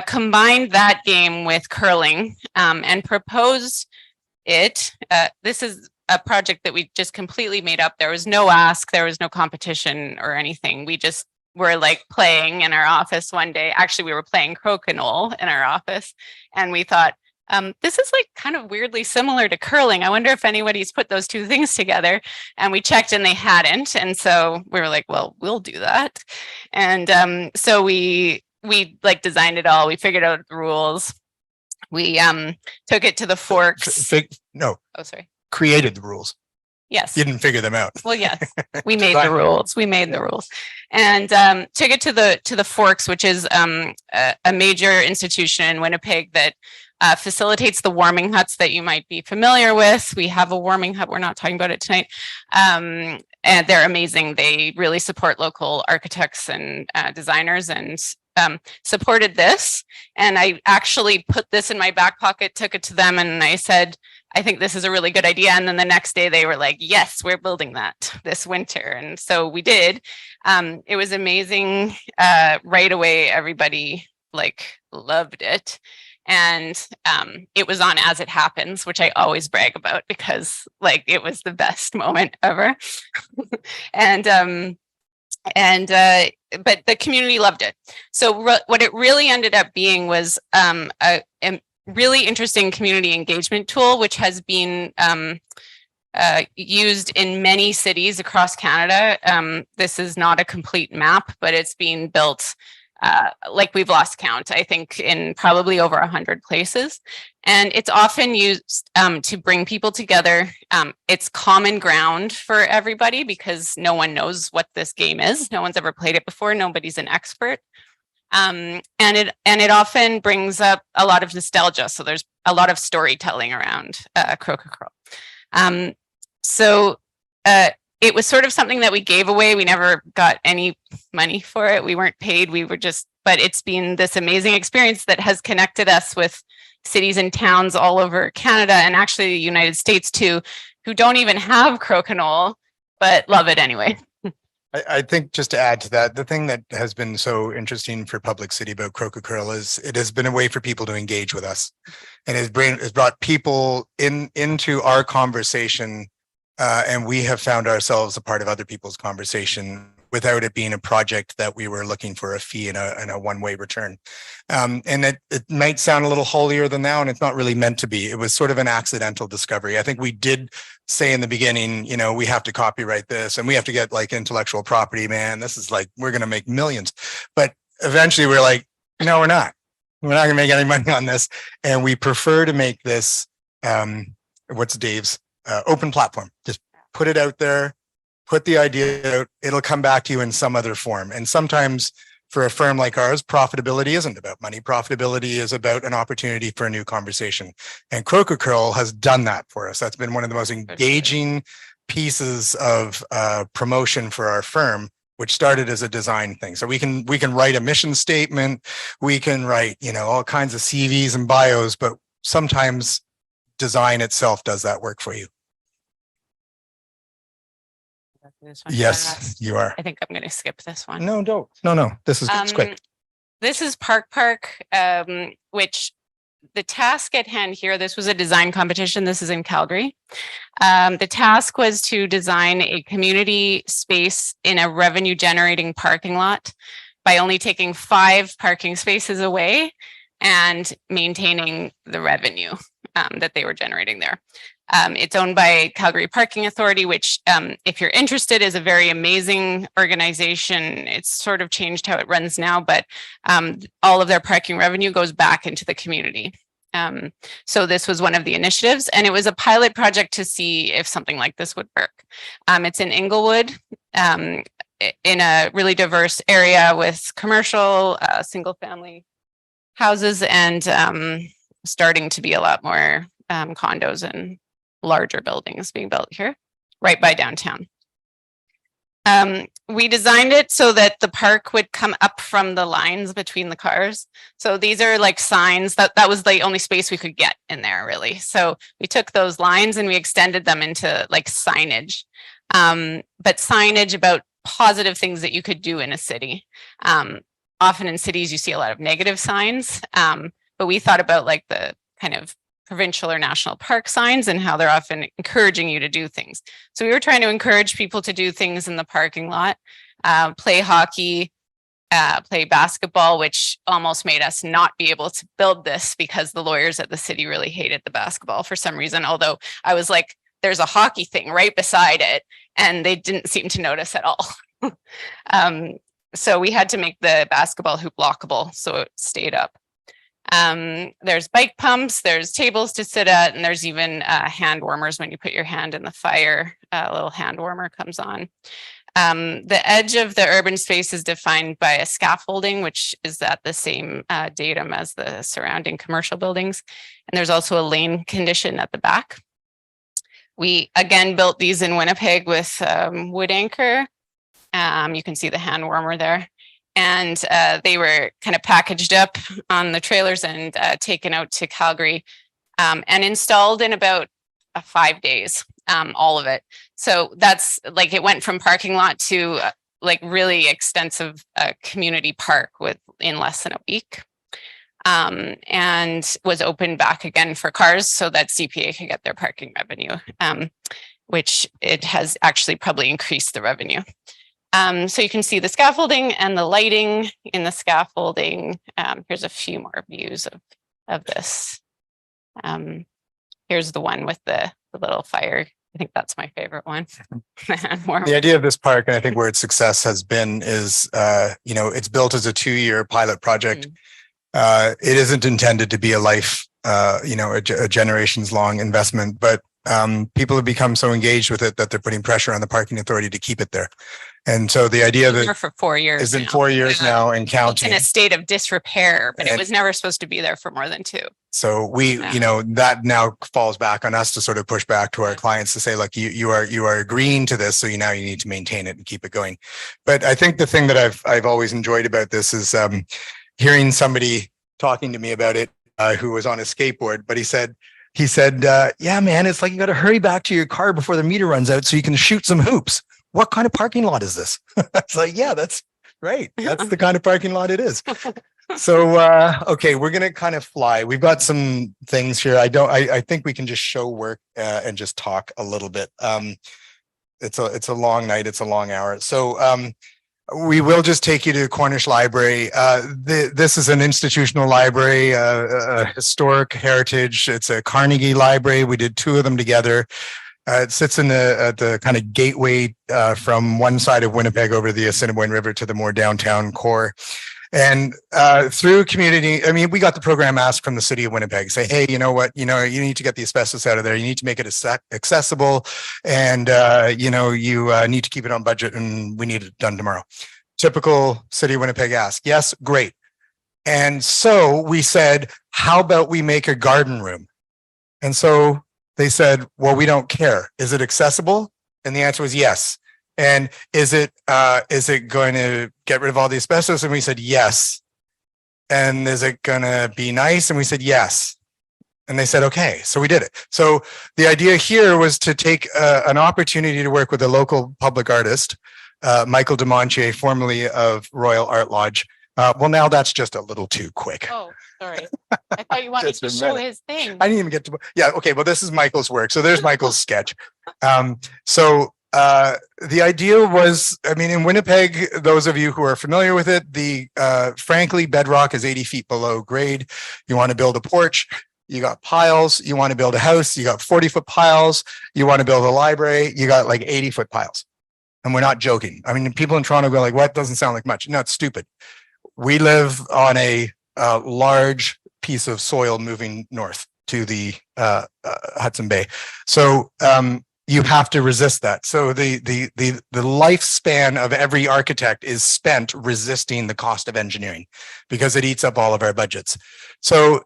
combined that game with curling and proposed it. This is a project that we just completely made up. There was no ask, there was no competition or anything. We just were like playing in our office one day. Actually, we were playing crokinole in our office, and we thought, this is like kind of weirdly similar to curling. I wonder if anybody's put those two things together. And we checked and they hadn't. And so we were like, well, we'll do that. And so we like designed it all. We figured out the rules. We took it to the Forks. No. Oh, sorry. Created the rules. Yes. You didn't figure them out. Well, yes, we made the rules. We made the rules, and took it to the Forks, which is a major institution in Winnipeg that facilitates the warming huts that you might be familiar with. We have a warming hut. We're not talking about it tonight. And they're amazing. They really support local architects and designers, and supported this. And I actually put this in my back pocket, took it to them, and I said, I think this is a really good idea. And then the next day they were like, yes, we're building that this winter. And so we did. It was amazing. Right away, everybody like loved it. And it was on As It Happens, which I always brag about because like it was the best moment ever. But the community loved it. So what it really ended up being was a really interesting community engagement tool, which has been used in many cities across Canada. This is not a complete map, but it's being built like we've lost count, I think, in probably over 100 places. And it's often used to bring people together. It's common ground for everybody because no one knows what this game is. No one's ever played it before. Nobody's an expert. And it often brings up a lot of nostalgia. So there's a lot of storytelling around Croquet Curl. It was sort of something that we gave away. We never got any money for it. We weren't paid. But it's been this amazing experience that has connected us with cities and towns all over Canada and actually the United States too, who don't even have crokinole, but love it anyway. I think just to add to that, the thing that has been so interesting for Public City about Croquet Curl is it has been a way for people to engage with us, and has brought people into our conversation, and we have found ourselves a part of other people's conversation without it being a project that we were looking for a fee and a one-way return. And it might sound a little holier than thou, and it's not really meant to be. It was sort of an accidental discovery. I think we did say in the beginning, you know, we have to copyright this and we have to get like intellectual property, man. This is like, we're going to make millions. But eventually we're like, no, we're not. We're not going to make any money on this. And we prefer to make this, what's Dave's open platform. Just put it out there. Put the idea out, it'll come back to you in some other form. And sometimes for a firm like ours, profitability isn't about money. Profitability is about an opportunity for a new conversation. And Croquet Curl has done that for us. That's been one of the most engaging pieces of promotion for our firm, which started as a design thing. So we can write a mission statement, we can write, you know, all kinds of CVs and bios, but sometimes design itself does that work for you. Yes, you are. I think I'm going to skip this one. No, don't. No. This is quick. This is Park, which the task at hand here, this was a design competition. This is in Calgary. The task was to design a community space in a revenue generating parking lot by only taking 5 parking spaces away and maintaining the revenue that they were generating there. It's owned by Calgary Parking Authority, which, if you're interested, is a very amazing organization. It's sort of changed how it runs now, but all of their parking revenue goes back into the community. So this was one of the initiatives, and it was a pilot project to see if something like this would work. It's in Inglewood, in a really diverse area with commercial, single-family houses, and starting to be a lot more condos and larger buildings being built here, right by downtown. We designed it so that the park would come up from the lines between the cars. So these are like signs that was the only space we could get in there, really. So we took those lines and we extended them into like signage, but signage about positive things that you could do in a city. Often in cities, you see a lot of negative signs, but we thought about like the kind of provincial or national park signs and how they're often encouraging you to do things. So we were trying to encourage people to do things in the parking lot, play hockey, play basketball, which almost made us not be able to build this because the lawyers at the city really hated the basketball for some reason. Although I was like, there's a hockey thing right beside it, and they didn't seem to notice at all. So we had to make the basketball hoop lockable so it stayed up. There's bike pumps, there's tables to sit at, and there's even hand warmers. When you put your hand in the fire, a little hand warmer comes on. The edge of the urban space is defined by a scaffolding, which is at the same datum as the surrounding commercial buildings. And there's also a lane condition at the back. We again built these in Winnipeg with wood anchor. You can see the hand warmer there. And they were kind of packaged up on the trailers and taken out to Calgary and installed in about 5 days, all of it. So that's like, it went from parking lot to like really extensive community park in less than a week, and was opened back again for cars so that CPA could get their parking revenue, which it has actually probably increased the revenue. So you can see the scaffolding and the lighting in the scaffolding. Here's a few more views of this. Here's the one with the little fire I think that's my favorite one. And more- The idea of this park, and I think where its success has been, is it's built as a 2-year pilot project. It isn't intended to be a life, a generations long investment, but people have become so engaged with it that they're putting pressure on the parking authority to keep it there. And so the idea of Been it there for 4 years. has been now. 4 years now and It's counting. in a state of disrepair, but it And- was never supposed to be there for more than 2. So we, that now falls back on us to sort of push back to our clients to say, look, you are agreeing to this, so now you need to maintain it and keep it going. But I think the thing that I've always enjoyed about this is hearing somebody talking to me about it who was on a skateboard, but he said, yeah, man, it's like you got to hurry back to your car before the meter runs out so you can shoot some hoops. What kind of parking lot is this? It's like, yeah, that's right. That's the kind of parking lot it is. So, okay, we're going to kind of fly. We've got some things here. I think we can just show work and just talk a little bit. It's a long night. It's a long hour. So, we will just take you to Cornish Library. This is an institutional library, a historic heritage. It's a Carnegie Library. We did 2 of them together. It sits in the kind of gateway from one side of Winnipeg over the Assiniboine River to the more downtown core. And through community, I mean, we got the program asked from the city of Winnipeg, say, hey, you know what, you need to get the asbestos out of there. You need to make it accessible, and you need to keep it on budget, and we need it done tomorrow. Typical city of Winnipeg ask. Yes, great. And so we said, how about we make a garden room? And so they said, well, we don't care. Is it accessible? And the answer was yes. And is it going to get rid of all the asbestos? And we said, yes. And is it going to be nice? And we said, yes. And they said, okay. So we did it. So the idea here was to take an opportunity to work with a local public artist, Michael DeMontier, formerly of Royal Art Lodge. Well, now that's just a little too quick. Oh, sorry. I thought you wanted to show his thing. I didn't even get to. Yeah. Okay. Well, this is Michael's work. So there's Michael's sketch. The idea was, I mean, in Winnipeg, those of you who are familiar with it, frankly, bedrock is 80 feet below grade. You want to build a porch, you got piles. You want to build a house, you got 40-foot piles. You want to build a library, you got like 80-foot piles. And we're not joking. I mean, people in Toronto go like, what? Doesn't sound like much. No, it's stupid. We live on a large piece of soil moving north to the Hudson Bay. So you have to resist that. So the lifespan of every architect is spent resisting the cost of engineering because it eats up all of our budgets. So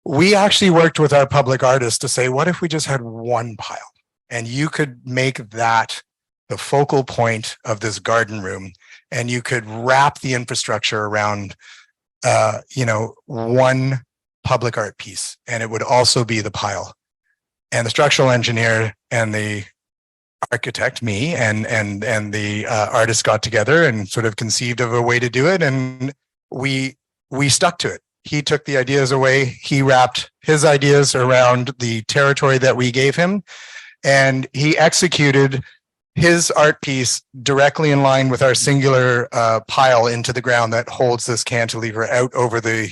we actually worked with our public artists to say, what if we just had one pile and you could make that the focal point of this garden room, and you could wrap the infrastructure around one public art piece, and it would also be the pile. And the structural engineer and the architect, me, and the artist got together and sort of conceived of a way to do it, and we stuck to it. He took the ideas away. He wrapped his ideas around the territory that we gave him, and he executed his art piece directly in line with our singular pile into the ground that holds this cantilever out over the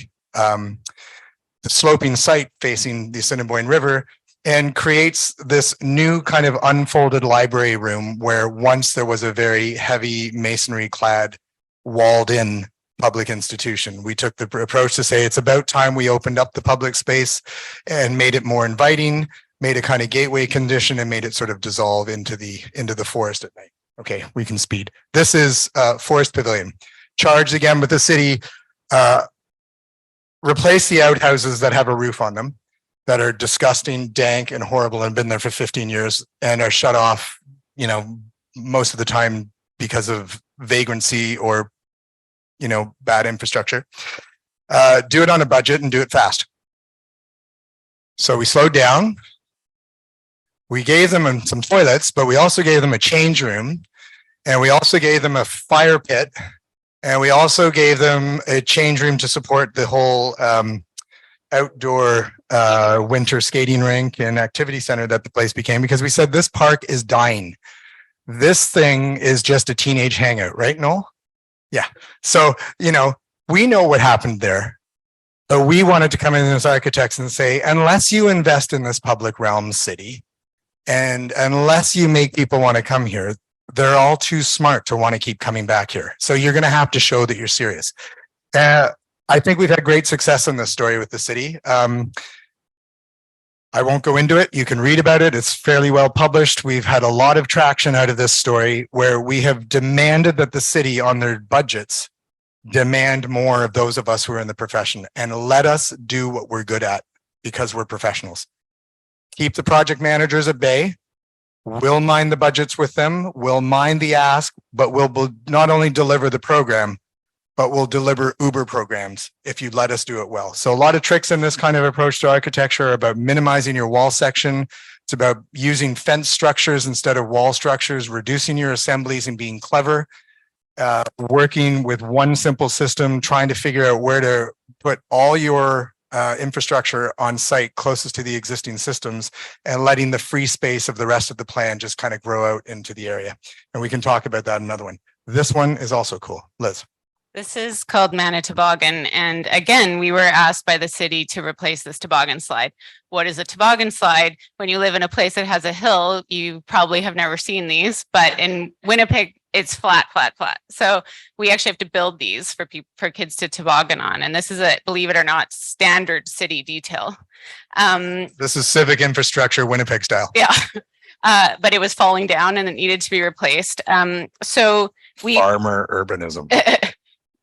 sloping site facing the Assiniboine River, and creates this new kind of unfolded library room where once there was a very heavy masonry clad walled in public institution. We took the approach to say it's about time we opened up the public space and made it more inviting, made a kind of gateway condition, and made it sort of dissolve into the forest at night. Okay, we can speed. This is Forest Pavilion. Charged again with the city, replace the outhouses that have a roof on them, that are disgusting, dank, and horrible, and been there for 15 years and are shut off, most of the time because of vagrancy or, bad infrastructure. Do it on a budget and do it fast. So we slowed down. We gave them some toilets, but we also gave them a change room, and we also gave them a fire pit, and we also gave them a change room to support the whole outdoor winter skating rink and activity center that the place became, because we said this park is dying. This thing is just a teenage hangout, right, Noel? Yeah. So, we know what happened there. But we wanted to come in as architects and say, unless you invest in this public realm city, And unless you make people want to come here, they're all too smart to want to keep coming back here. So you're going to have to show that you're serious. I think we've had great success in this story with the city. I won't go into it. You can read about it. It's fairly well published. We've had a lot of traction out of this story where we have demanded that the city on their budgets demand more of those of us who are in the profession and let us do what we're good at because we're professionals. Keep the project managers at bay. We'll mind the budgets with them. We'll mind the ask, but we'll not only deliver the program, but we'll deliver Uber programs if you let us do it well. So a lot of tricks in this kind of approach to architecture are about minimizing your wall section. It's about using fence structures instead of wall structures, reducing your assemblies and being clever, working with one simple system, trying to figure out where to put all your infrastructure on site closest to the existing systems and letting the free space of the rest of the plan just kind of grow out into the area. And we can talk about that in another one. This one is also cool. Liz. This is called Manna Toboggan. And again, we were asked by the city to replace this toboggan slide. What is a toboggan slide? When you live in a place that has a hill, you probably have never seen these, but in Winnipeg, it's flat, flat, flat. So we actually have to build these for kids to toboggan on. And this is a, believe it or not, standard city detail. This is civic infrastructure, Winnipeg style. Yeah. But it was falling down and it needed to be replaced. So we Farmer urbanism.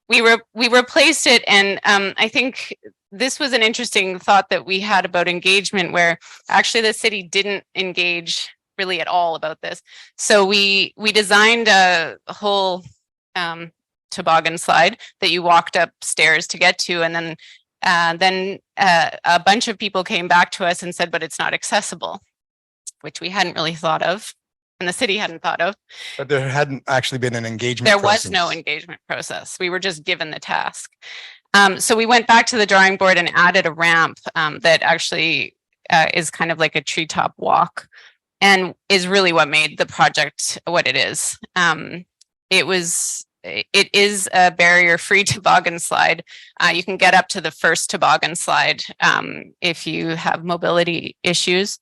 we replaced it, and I think this was an interesting thought that we had about engagement, where actually the city didn't engage really at all about this. So we designed a whole toboggan slide that you walked upstairs to get to, and then a bunch of people came back to us and said, but it's not accessible, which we hadn't really thought of. And the city hadn't thought of. But there hadn't actually been an engagement There process. was no engagement process. We were just given the task. So we went back to the drawing board and added a ramp that actually is kind of like a treetop walk and is really what made the project what it is. It is a barrier-free toboggan slide. You can get up to the first toboggan slide if you have mobility issues.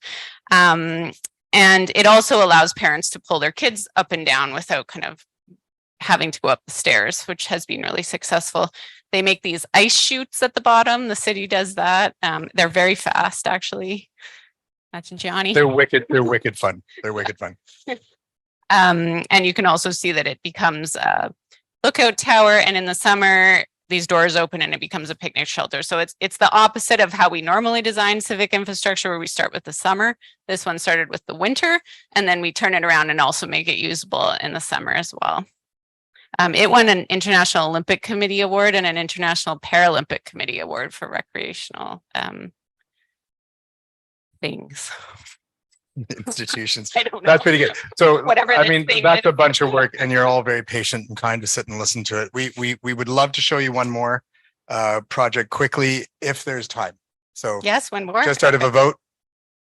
And it also allows parents to pull their kids up and down without kind of having to go up the stairs, which has been really successful. They make these ice chutes at the bottom. The city does that. They're very fast, actually. That's Johnny. They're wicked. They're wicked fun. They're wicked fun. And you can also see that it becomes a lookout tower. And in the summer, these doors open and it becomes a picnic shelter. So it's the opposite of how we normally design civic infrastructure, where we start with the summer. This one started with the winter, and then we turn it around and also make it usable in the summer as well. It won an International Olympic Committee Award and an International Paralympic Committee Award for recreational things. Institutions. I don't know. That's pretty good. So Whatever I that mean, thing that's is. a bunch of work, and you're all very patient and kind to sit and listen to it. We would love to show you one more project quickly if there's time. So Yes, one more. just out of a vote,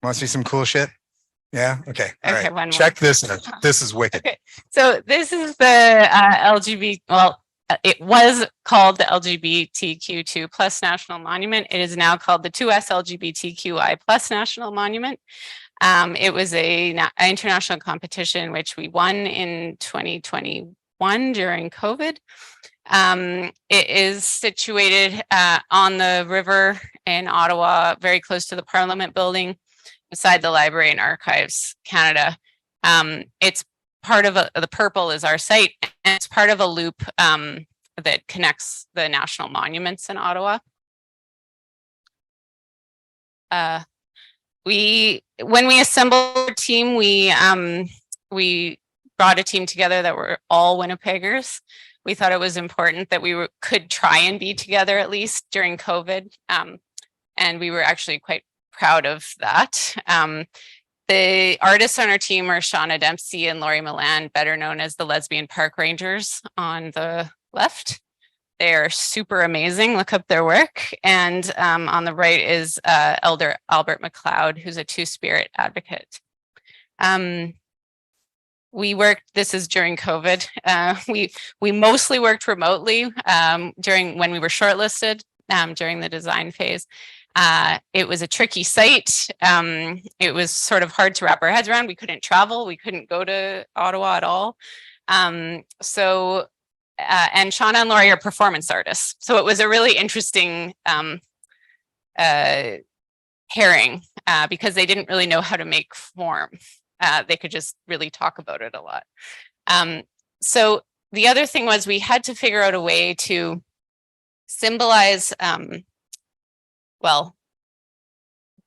want to see some cool shit? Yeah. Okay. All Okay, right. one more. Check this out. This is wicked. Okay. So this is the LGBT. Well, it was called the LGBTQ2 plus National Monument. It is now called the 2S LGBTQI plus National Monument. It was an international competition which we won in 2021 during COVID. It is situated on the river in Ottawa, very close to the Parliament building, beside the Library and Archives Canada. It's part of the purple is our site, and it's part of a loop that connects the national monuments in Ottawa. When we assembled our team, we brought a team together that were all Winnipeggers. We thought it was important that we could try and be together at least during COVID. And we were actually quite proud of that. The artists on our team are Shauna Dempsey and Laurie Milan, better known as the Lesbian Park Rangers on the left. They are super amazing. Look up their work. And on the right is Elder Albert McLeod, who's a Two-Spirit advocate. We worked, this is during COVID. We mostly worked remotely when we were shortlisted during the design phase. It was a tricky site. It was sort of hard to wrap our heads around. We couldn't travel. We couldn't go to Ottawa at all. And Shauna and Laurie are performance artists. So it was a really interesting pairing because they didn't really know how to make form. They could just really talk about it a lot. So the other thing was we had to figure out a way to symbolize, well,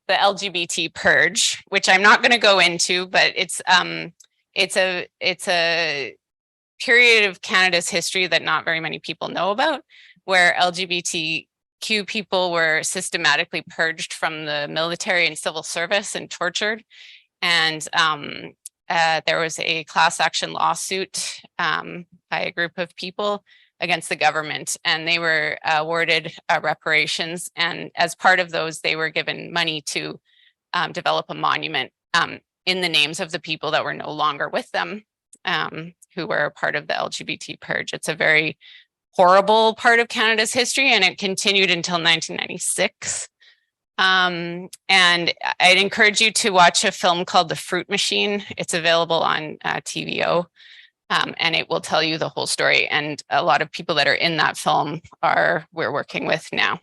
the LGBT purge, which I'm not going to go into, but it's a period of Canada's history that not very many people know about, where LGBTQ people were systematically purged from the military and civil service and tortured. And there was a class action lawsuit by a group of people against the government, and they were awarded reparations. And as part of those, they were given money to develop a monument in the names of the people that were no longer with them, who were a part of the LGBT purge. It's a very horrible part of Canada's history, and it continued until 1996. And I'd encourage you to watch a film called The Fruit Machine. It's available on TVO. And it will tell you the whole story. And a lot of people that are in that film we're working with now.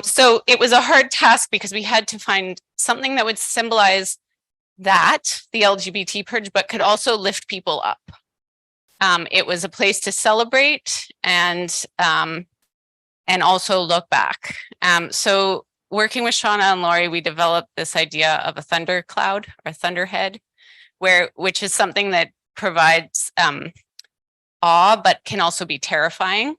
So it was a hard task because we had to find something that would symbolize that, the LGBT purge, but could also lift people up. It was a place to celebrate and also look back. So working with Shauna and Laurie, we developed this idea of a thunder cloud or thunderhead, which is something that provides awe, but can also be terrifying.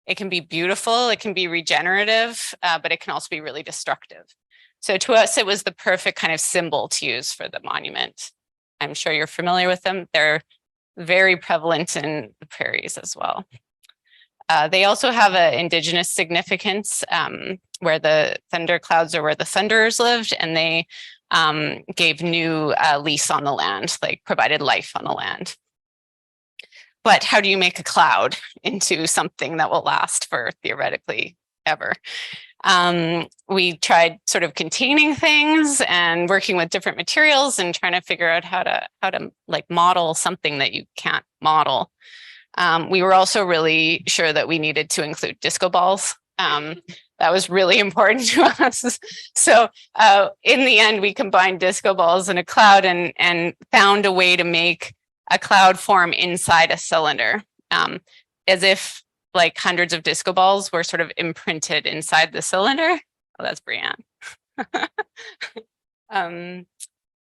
It can be beautiful, it can be regenerative, but it can also be really destructive. So to us, it was the perfect kind of symbol to use for the monument. I'm sure you're familiar with them. They're very prevalent in the prairies as well. They also have an Indigenous significance where the thunder clouds are where the thunderers lived, and they gave new lease on the land, like provided life on the land. But how do you make a cloud into something that will last for theoretically ever? We tried sort of containing things and working with different materials and trying to figure out how to like model something that you can't model. We were also really sure that we needed to include disco balls. That was really important to us. So in the end, we combined disco balls and a cloud and found a way to make a cloud form inside a cylinder, as if like hundreds of disco balls were sort of imprinted inside the cylinder. Oh, that's Brianne.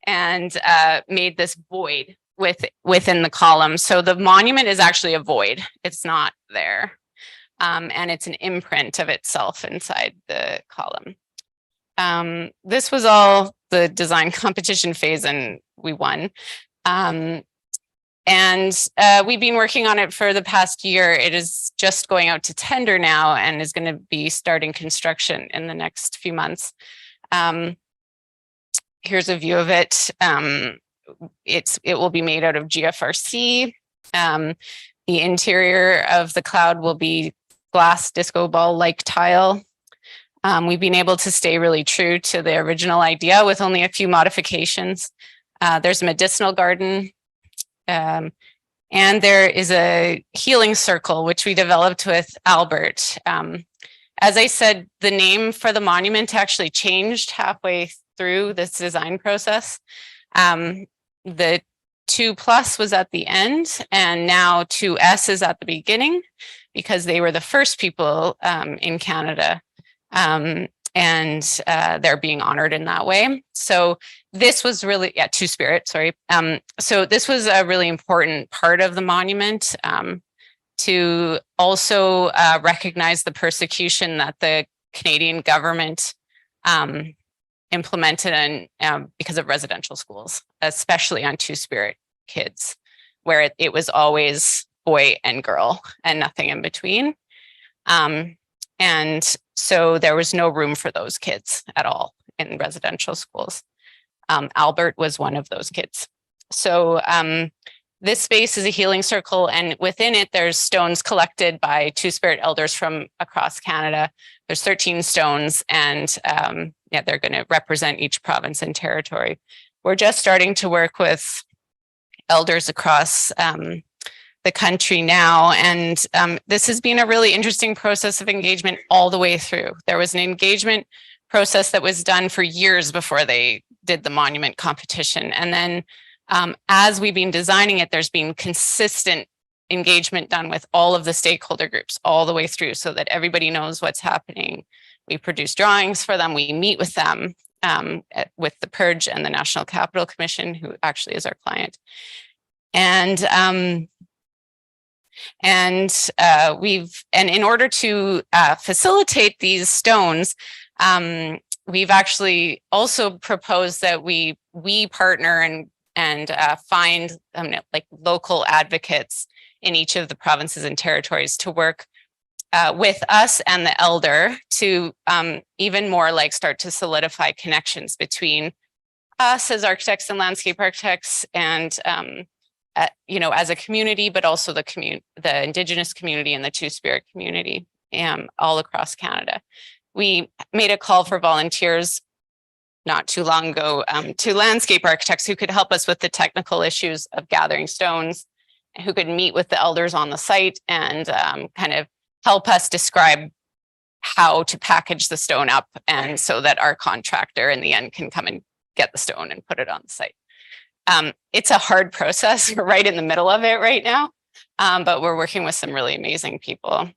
And made this void within the column. So the monument is actually a void. It's not there. And it's an imprint of itself inside the column. This was all the design competition phase, and we won. And we've been working on it for the past year. It is just going out to tender now and is going to be starting construction in the next few months. Here's a view of it. It will be made out of GFRC. The interior of the cloud will be glass disco ball like tile. We've been able to stay really true to the original idea with only a few modifications. There's a medicinal garden. And there is a healing circle, which we developed with Albert. As I said, the name for the monument actually changed halfway through this design process. The 2+ was at the end, and now 2S is at the beginning, because they were the first people in Canada. And they're being honored in that way. So this was really, Two-Spirit, sorry. So this was a really important part of the monument to also recognize the persecution that the Canadian government implemented because of residential schools, especially on Two-Spirit kids, where it was always boy and girl and nothing in between. And so there was no room for those kids at all in residential schools. Albert was one of those kids. So this space is a healing circle, and within it, there's stones collected by Two-Spirit elders from across Canada. There's 13 stones, and yeah, they're going to represent each province and territory. We're just starting to work with elders across the country now, and this has been a really interesting process of engagement all the way through. There was an engagement process that was done for years before they did the monument competition, and then as we've been designing it, there's been consistent engagement done with all of the stakeholder groups all the way through so that everybody knows what's happening. We produce drawings for them. We meet with them with the Purge and the National Capital Commission, who actually is our client. And in order to facilitate these stones, we've actually also proposed that we partner and find like local advocates in each of the provinces and territories to work with us and the elder to even more like start to solidify connections between us as architects and landscape architects and you know, as a community, but also the Indigenous community and the Two-Spirit community all across Canada. We made a call for volunteers not too long ago to landscape architects who could help us with the technical issues of gathering stones, who could meet with the elders on the site and kind of help us describe how to package the stone up, and so that our contractor in the end can come and get the stone and put it on the site. It's a hard process. We're right in the middle of it right now, but we're working with some really amazing people.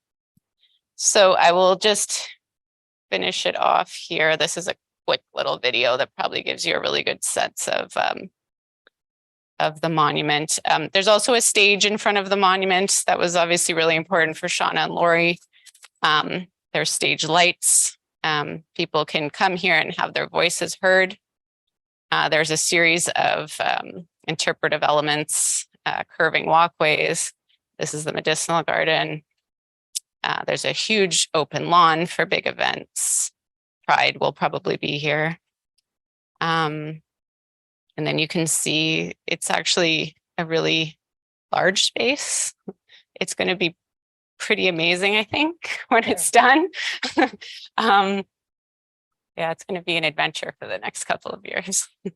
So I will just finish it off here. This is a quick little video that probably gives you a really good sense of the monument. There's also a stage in front of the monument that was obviously really important for Shauna and Lori. There's stage lights. People can come here and have their voices heard. There's a series of interpretive elements, curving walkways. This is the medicinal garden. There's a huge open lawn for big events. Pride will probably be here. And then you can see it's actually a really large space. It's going to be pretty amazing, I think, when it's done. Yeah, it's going to be an adventure for the next couple of years. I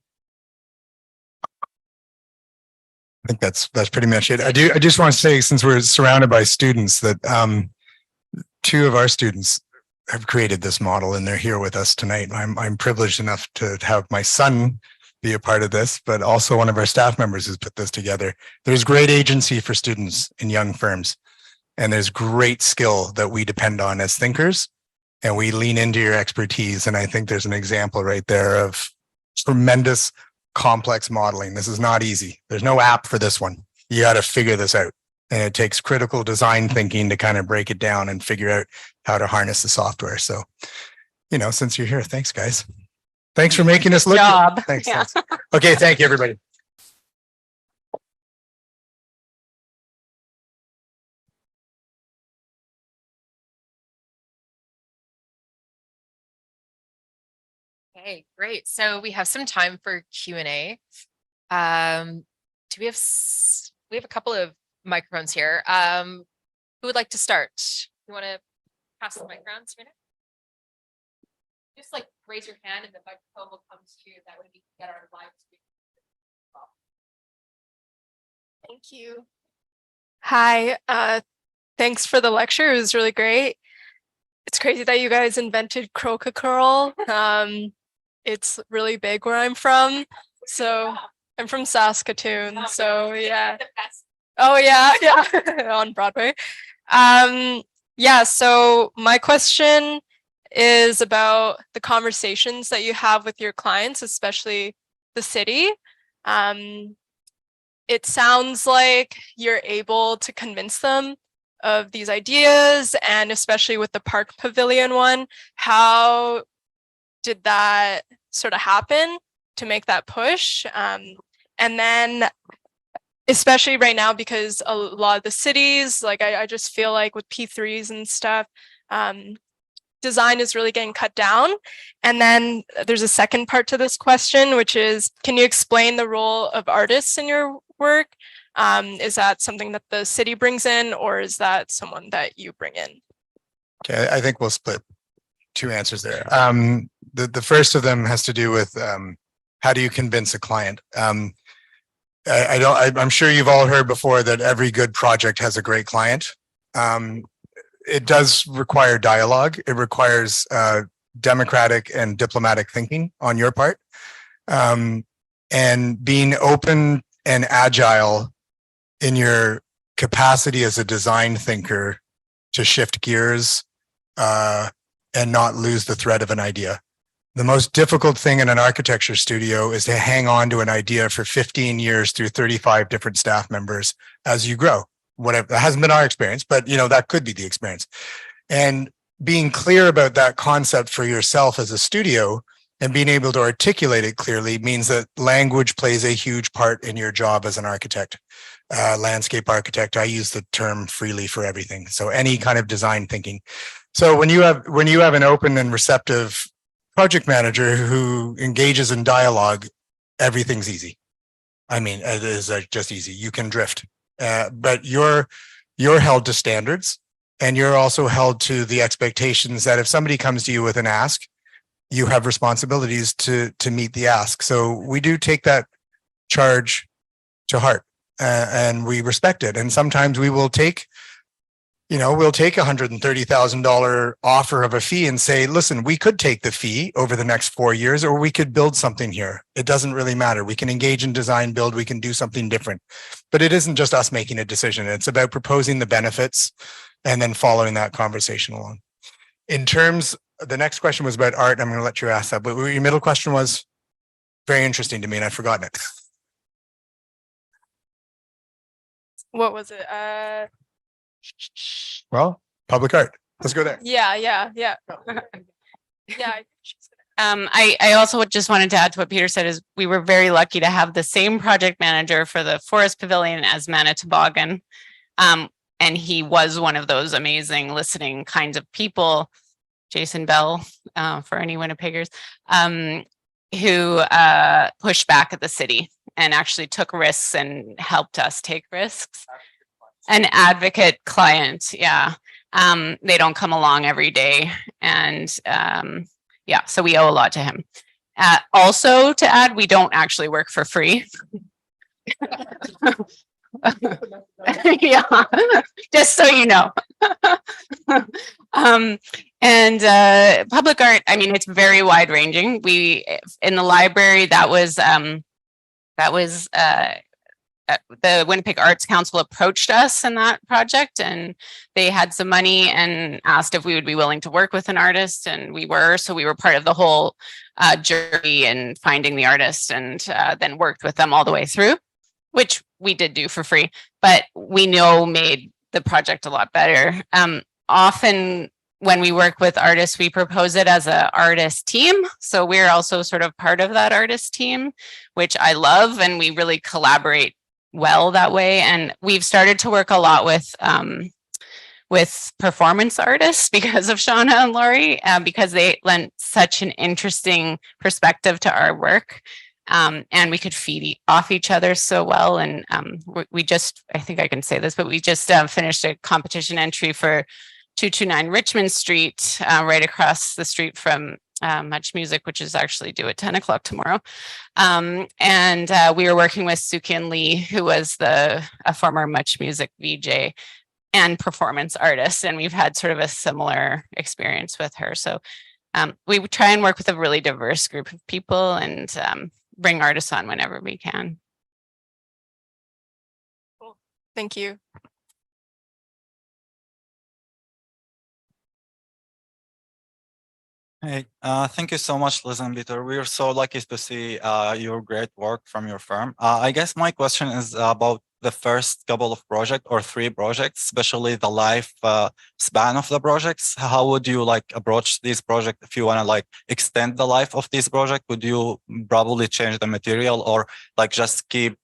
think that's pretty much it. I just want to say, since we're surrounded by students, that two of our students have created this model and they're here with us tonight. I'm privileged enough to have my son be a part of this, but also one of our staff members has put this together. There's great agency for students in young firms, and there's great skill that we depend on as thinkers, and we lean into your expertise. And I think there's an example right there of tremendous complex modeling. This is not easy. There's no app for this one. You got to figure this out. And it takes critical design thinking to kind of break it down and figure out how to harness the software. So, you know, since you're here, thanks, guys. Thanks for making us look job. good. Thanks, Yeah. thanks. Okay, thank you, everybody. Okay, great. So we have some time for Q&A. Do we have a couple of microphones here. Who would like to start? You want to pass the mic around, Serena? Just like raise your hand and the microphone will come to you. That way we can get our live stream. Thank you. Hi, thanks for the lecture. It was really great. It's crazy that you guys invented croca curl. It's really big where I'm from. So I'm from Saskatoon. So yeah. Oh yeah, yeah, on Broadway. Yeah, so my question is about the conversations that you have with your clients, especially the city. It sounds like you're able to convince them of these ideas, and especially with the park pavilion one, how did that sort of happen to make that push? And then especially right now, because a lot of the cities, like I just feel like with P3s and stuff, design is really getting cut down. And then there's a second part to this question, which is, can you explain the role of artists in your work? Is that something that the city brings in, or is that someone that you bring in? Okay, I think we'll split two answers there. The first of them has to do with how do you convince a client? I'm sure you've all heard before that every good project has a great client. It does require dialogue. It requires democratic and diplomatic thinking on your part, and being open and agile in your capacity as a design thinker to shift gears and not lose the thread of an idea. The most difficult thing in an architecture studio is to hang on to an idea for 15 years through 35 different staff members as you grow. Whatever, that hasn't been our experience, but that could be the experience. And being clear about that concept for yourself as a studio and being able to articulate it clearly means that language plays a huge part in your job as an architect, landscape architect. I use the term freely for everything. So any kind of design thinking. So when you have an open and receptive project manager who engages in dialogue, everything's easy. I mean, it is just easy. You can drift, but you're held to standards, and you're also held to the expectations that if somebody comes to you with an ask, you have responsibilities to meet the ask. So we do take that charge to heart, and we respect it. And sometimes we will take $130,000 offer of a fee and say, listen, we could take the fee over the next 4 years, or we could build something here. It doesn't really matter. We can engage in design build. We can do something different, but it isn't just us making a decision. It's about proposing the benefits and then following that conversation along. In terms, the next question was about art. I'm going to let you ask that, but your middle question was very interesting to me and I've forgotten it. What was it? Well, public art. Let's go there. Yeah. Yeah. I also just wanted to add to what Peter said is we were very lucky to have the same project manager for the Forest Pavilion as Manitobagan. And he was one of those amazing listening kinds of people, Jason Bell, for any Winnipeggers, who pushed back at the city and actually took risks and helped us take risks. An advocate client, yeah. They don't come along every day. And yeah, so we owe a lot to him. Also to add, we don't actually work for free. Yeah, just so you know. And public art, I mean, it's very wide ranging. We, in the library, that was the Winnipeg Arts Council approached us in that project, and they had some money and asked if we would be willing to work with an artist, and we were. So we were part of the whole journey in finding the artist, and then worked with them all the way through, which we did do for free, but we know made the project a lot better. Often when we work with artists, we propose it as an artist team. So we're also sort of part of that artist team, which I love, and we really collaborate well that way. And we've started to work a lot with performance artists because of Shauna and Laurie, because they lent such an interesting perspective to our work. And we could feed off each other so well. And we just, I think I can say this, but we just finished a competition entry for 229 Richmond Street, right across the street from Much Music, which is actually due at 10 o'clock tomorrow. And we were working with Sukian Lee, who was a former Much Music VJ and performance artist. And we've had sort of a similar experience with her. So we try and work with a really diverse group of people and bring artists on whenever we can. Cool. Thank you. Hey, thank you so much, Liz and Peter. We are so lucky to see your great work from your firm. I guess my question is about the first couple of projects or 3 projects, especially the life span of the projects. How would you approach these projects if you want to extend the life of this project? Would you probably change the material or just keep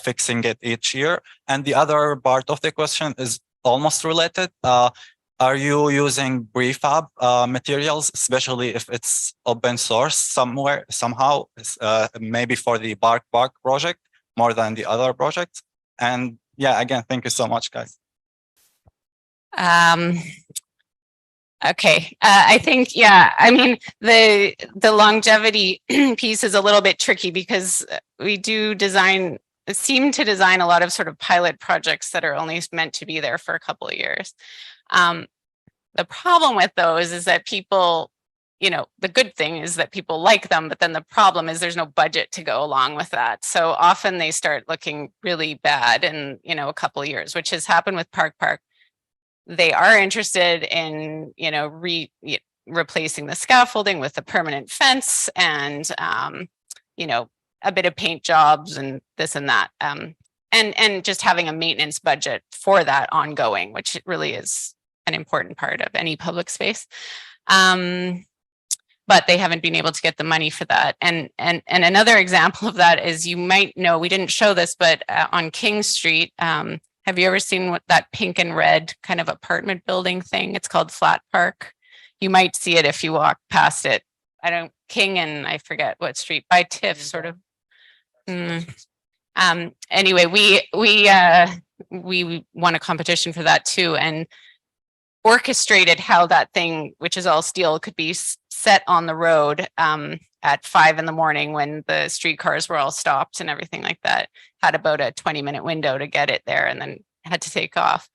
fixing it each year? And the other part of the question is almost related. Are you using prefab materials, especially if it's open source somehow, maybe for the Bark project more than the other projects? And yeah, again, thank you so much, guys. Okay, I think, yeah, I mean, the longevity piece is a little bit tricky because we do seem to design a lot of sort of pilot projects that are only meant to be there for a couple of years. The problem with those is that people, the good thing is that people like them, but then the problem is there's no budget to go along with that. So often they start looking really bad in, a couple of years, which has happened with Park. They are interested in, replacing the scaffolding with a permanent fence and, a bit of paint jobs and this and that. And just having a maintenance budget for that ongoing, which really is an important part of any public space. But they haven't been able to get the money for that. And another example of that is, you might know, we didn't show this, but on King Street, have you ever seen that pink and red kind of apartment building thing? It's called Flat Park. You might see it if you walk past it. King and I forget what street, by Tiff, sort of. Anyway, we won a competition for that too, and orchestrated how that thing, which is all steel, could be set on the road at 5 a.m. when the streetcars were all stopped and everything like that. Had about a 20-minute window to get it there and then had to take off.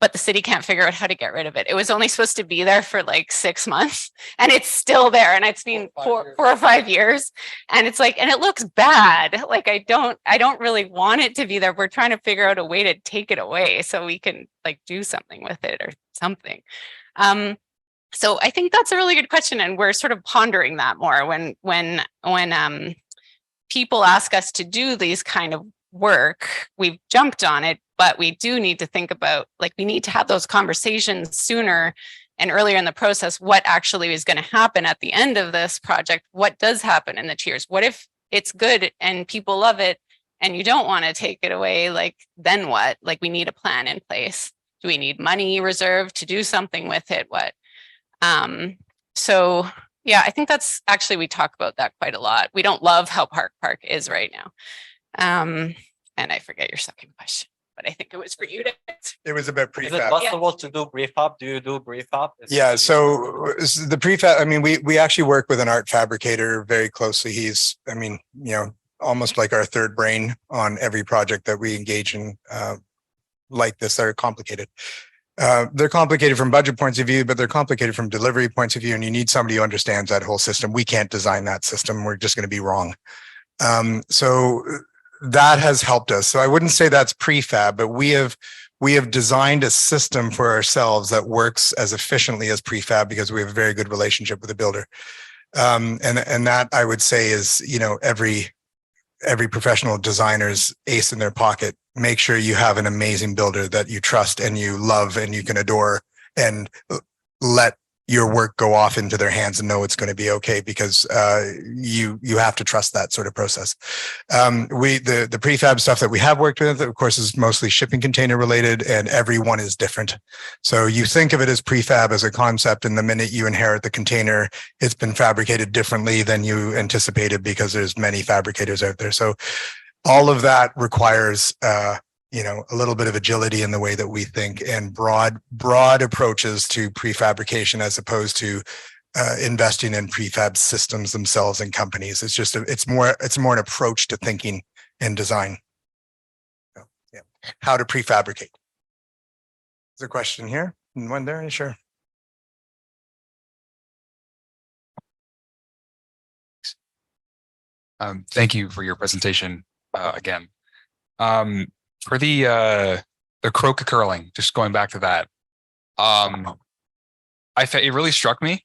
But the city can't figure out how to get rid of it. It was only supposed to be there for like 6 months and it's still there. And it's been 4 or 5 years. And it's like, and it looks bad. Like, I don't really want it to be there. We're trying to figure out a way to take it away so we can like do something with it or something. So I think that's a really good question. And we're sort of pondering that more when people ask us to do these kind of work. We've jumped on it, but we do need to think about, like, we need to have those conversations sooner and earlier in the process. What actually is going to happen at the end of this project? What does happen in the tiers? What if it's good and people love it and you don't want to take it away? Like, then what? Like, we need a plan in place. Do we need money reserved to do something with it? What? So yeah, I think that's actually, we talk about that quite a lot. We don't love how Park is right now. And I forget your second question, but I think it was for you to answer. It was about Is it prefab. possible to do prefab? Do you do prefab? Yeah, so the prefab, I mean, we actually work with an art fabricator very closely. He's, almost like our third brain on every project that we engage in like this that are complicated. They're complicated from budget points of view, but they're complicated from delivery points of view. And you need somebody who understands that whole system. We can't design that system. We're just going to be wrong. So that has helped us. So I wouldn't say that's prefab, but we have designed a system for ourselves that works as efficiently as prefab because we have a very good relationship with the builder. And that, I would say, is, every professional designer's ace in their pocket. Make sure you have an amazing builder that you trust and you love and you can adore, and let your work go off into their hands and know it's going to be okay, because you have to trust that sort of process. The prefab stuff that we have worked with, of course, is mostly shipping container related, and every one is different. So you think of it as prefab as a concept, and the minute you inherit the container, it's been fabricated differently than you anticipated because there's many fabricators out there. So all of that requires a little bit of agility in the way that we think, and broad approaches to prefabrication as opposed to investing in prefab systems themselves in companies. It's just it's more an approach to thinking and design. So, yeah. How to prefabricate. Is there a question here? And one there? Sure. Thank you for your presentation again. For the croca curling, just going back to that, it really struck me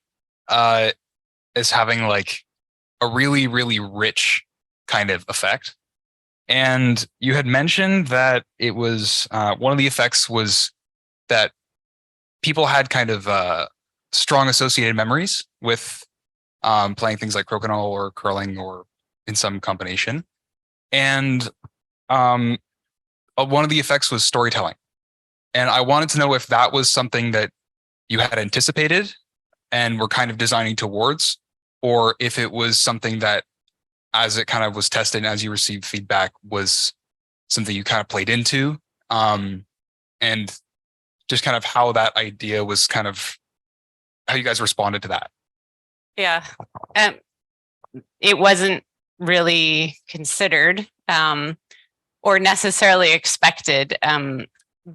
as having like a really, really rich kind of effect. And you had mentioned that it was one of the effects was that people had kind of strong associated memories with playing things like crokinole or curling or in some combination. And one of the effects was storytelling. And I wanted to know if that was something that you had anticipated and were kind of designing towards, or if it was something that, as it kind of was tested and as you received feedback, was something you kind of played into, and just kind of how that idea was kind of how you guys responded to that. Yeah. It wasn't really considered or necessarily expected.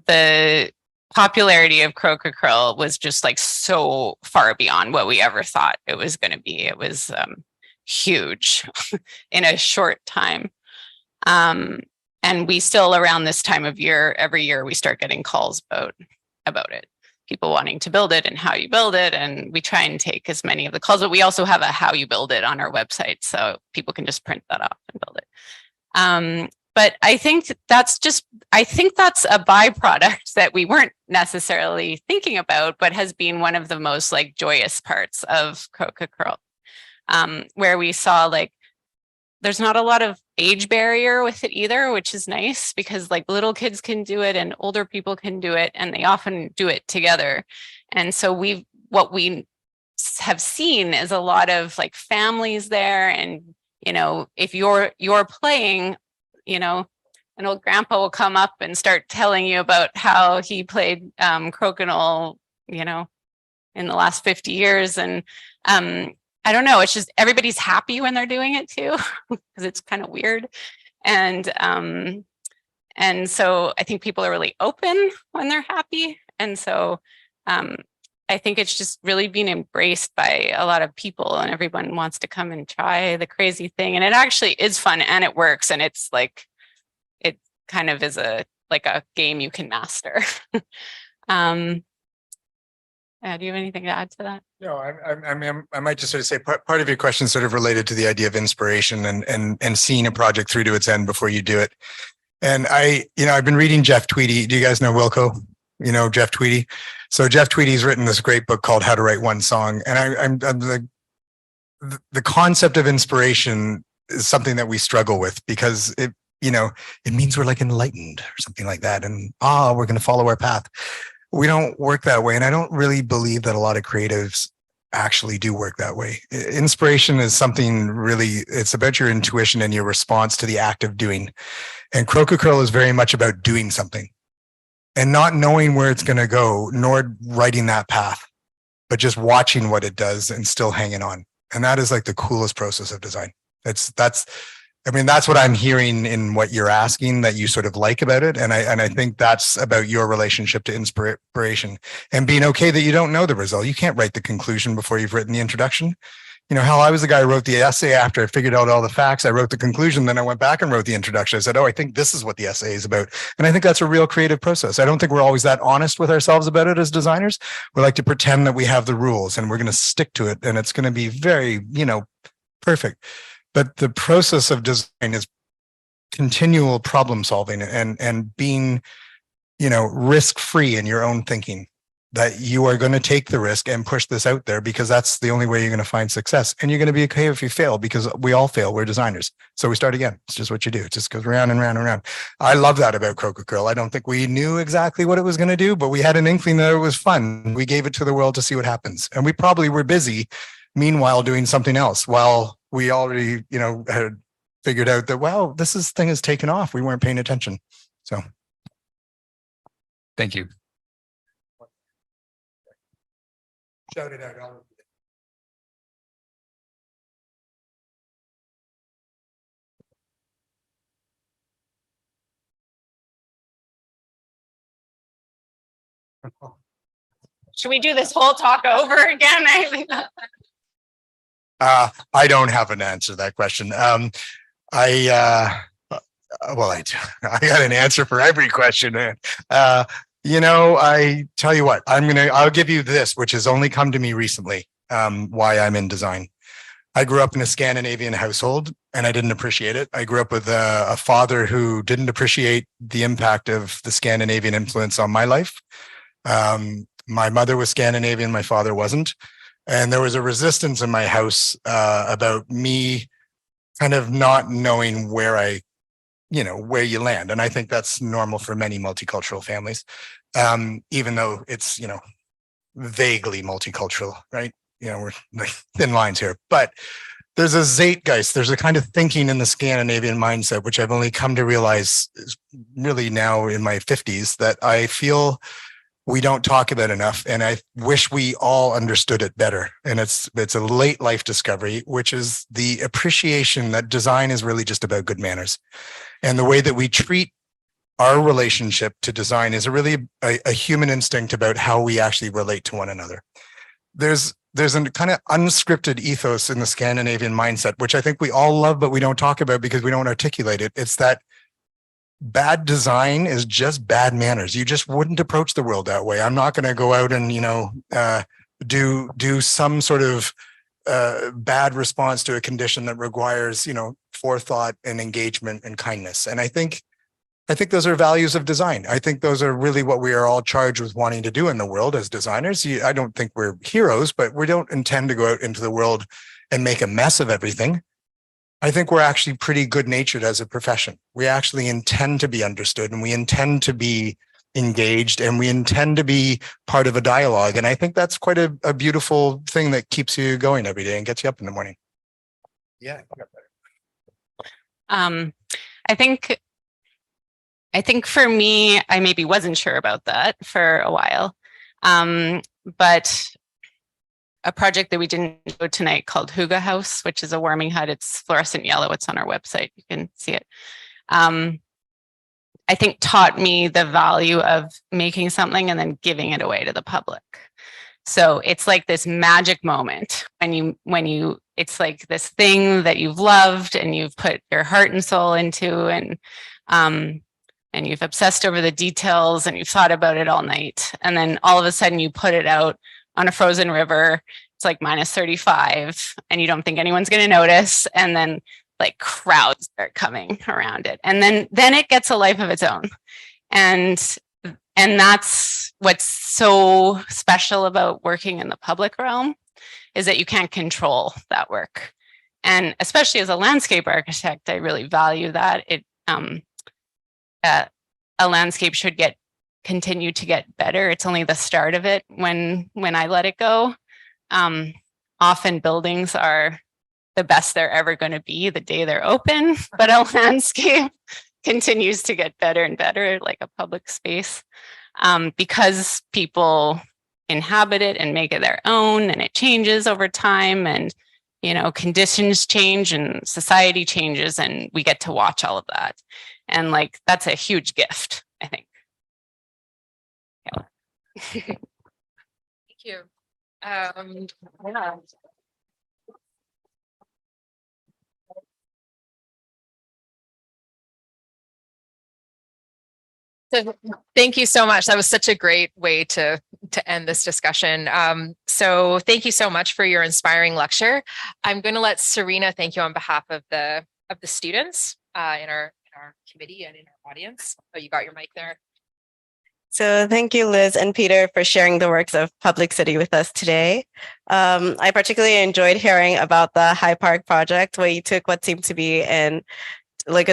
The popularity of Croaker Curl was just like so far beyond what we ever thought it was going to be. It was huge in a short time. And we still, around this time of year, every year we start getting calls about it. People wanting to build it and how you build it. And we try and take as many of the calls, but we also have a how you build it on our website. So people can just print that off and build it. But I think that's a byproduct that we weren't necessarily thinking about, but has been one of the most like joyous parts of Croaker Curl, where we saw like, there's not a lot of age barrier with it either, which is nice because like little kids can do it and older people can do it, and they often do it together. And so what we have seen is a lot of like families there, and you know, if you're playing, you know, an old grandpa will come up and start telling you about how he played crokinole, you know, in the last 50 years, and I don't know, it's just everybody's happy when they're doing it too, because it's kind of weird. And so I think people are really open when they're happy. And so I think it's just really being embraced by a lot of people, and everyone wants to come and try the crazy thing. And it actually is fun and it works. And it's like, it kind of is like a game you can master. Do you have anything to add to that? No, I might just sort of say part of your question is sort of related to the idea of inspiration and seeing a project through to its end before you do it. And I've been reading Jeff Tweedy. Do you guys know Wilco? You know Jeff Tweedy? So Jeff Tweedy's written this great book called How to Write One Song. And the concept of inspiration is something that we struggle with because it means we're like enlightened or something like that. And we're going to follow our path. We don't work that way. And I don't really believe that a lot of creatives actually do work that way. Inspiration is something really, it's about your intuition and your response to the act of doing. And Croaker Curl is very much about doing something and not knowing where it's going to go, nor writing that path, but just watching what it does and still hanging on. And that is like the coolest process of design. That's what I'm hearing in what you're asking that you sort of like about it. And I think that's about your relationship to inspiration and being okay that you don't know the result. You can't write the conclusion before you've written the introduction. You know, hell, I was the guy who wrote the essay after I figured out all the facts. I wrote the conclusion, then I went back and wrote the introduction. I said, I think this is what the essay is about. And I think that's a real creative process. I don't think we're always that honest with ourselves about it as designers. We like to pretend that we have the rules and we're going to stick to it. And it's going to be very, perfect. But the process of design is continual problem solving and being, risk-free in your own thinking, that you are going to take the risk and push this out there because that's the only way you're going to find success. And you're going to be okay if you fail because we all fail. We're designers. So we start again. It's just what you do. It just goes round and round and round. I love that about Croaker Curl. I don't think we knew exactly what it was going to do, but we had an inkling that it was fun. We gave it to the world to see what happens. And we probably were busy meanwhile doing something else while we already, had figured out that, wow, this thing has taken off. We weren't paying attention. So. Thank you. Shout it out. Should we do this whole talk over again? I don't have an answer to that question. I got an answer for every question. I tell you what, I'll give you this, which has only come to me recently, why I'm in design. I grew up in a Scandinavian household and I didn't appreciate it. I grew up with a father who didn't appreciate the impact of the Scandinavian influence on my life. My mother was Scandinavian, my father wasn't. And there was a resistance in my house about me kind of not knowing where where you land. And I think that's normal for many multicultural families, even though it's, vaguely multicultural, right? We're like thin lines here. But there's a zeitgeist, there's a kind of thinking in the Scandinavian mindset, which I've only come to realize is really now in my 50s, that I feel we don't talk about enough. And I wish we all understood it better. And it's a late life discovery, which is the appreciation that design is really just about good manners. And the way that we treat our relationship to design is really a human instinct about how we actually relate to one another. There's a kind of unscripted ethos in the Scandinavian mindset, which I think we all love, but we don't talk about because we don't articulate it. It's that bad design is just bad manners. You just wouldn't approach the world that way. I'm not going to go out and, do some sort of bad response to a condition that requires, forethought and engagement and kindness. And I think those are values of design. I think those are really what we are all charged with wanting to do in the world as designers. I don't think we're heroes, but we don't intend to go out into the world and make a mess of everything. I think we're actually pretty good-natured as a profession. We actually intend to be understood, and we intend to be engaged, and we intend to be part of a dialogue. And I think that's quite a beautiful thing that keeps you going every day and gets you up in the morning. Yeah. I think for me, I maybe wasn't sure about that for a while. But a project that we didn't do tonight called Huga House, which is a warming hut. It's fluorescent yellow. It's on our website. You can see it. I think taught me the value of making something and then giving it away to the public. So it's like this magic moment when you it's like this thing that you've loved and you've put your heart and soul into, and you've obsessed over the details and you've thought about it all night. And then all of a sudden you put it out on a frozen river. It's like -35 and you don't think anyone's going to notice. And then like crowds start coming around it. And then it gets a life of its own. And that's what's so special about working in the public realm, is that you can't control that work. And especially as a landscape architect, I really value that. A landscape should continue to get better. It's only the start of it when I let it go. Often buildings are the best they're ever going to be the day they're open, but a landscape continues to get better and better, like a public space, because people inhabit it and make it their own, and it changes over time, and conditions change and society changes, and we get to watch all of that. And like, that's a huge gift, I think. Yeah. Thank you. Yeah. So thank you so much. That was such a great way to end this discussion. So thank you so much for your inspiring lecture. I'm going to let Serena thank you on behalf of the students in our committee and in our audience. Oh, you got your mic there. So thank you, Liz and Peter, for sharing the works of Public City with us today. I particularly enjoyed hearing about the High Park project, where you took what seemed to be a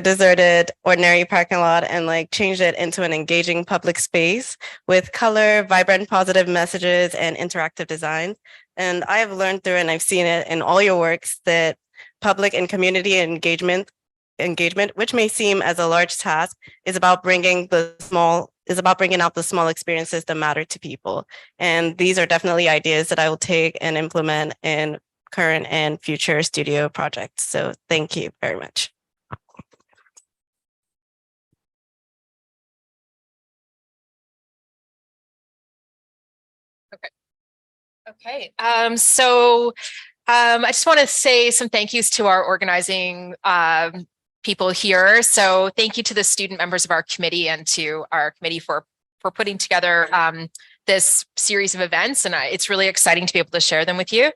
deserted, ordinary parking lot and changed it into an engaging public space with color, vibrant, positive messages, and interactive designs. And I have learned through, and I've seen it in all your works, that public and community engagement, which may seem as a large task, is about bringing out the small experiences that matter to people. And these are definitely ideas that I will take and implement in current and future studio projects. So thank you very much. Okay. So I just want to say some thank yous to our organizing people here. So thank you to the student members of our committee and to our committee for putting together this series of events. And it's really exciting to be able to share them with you.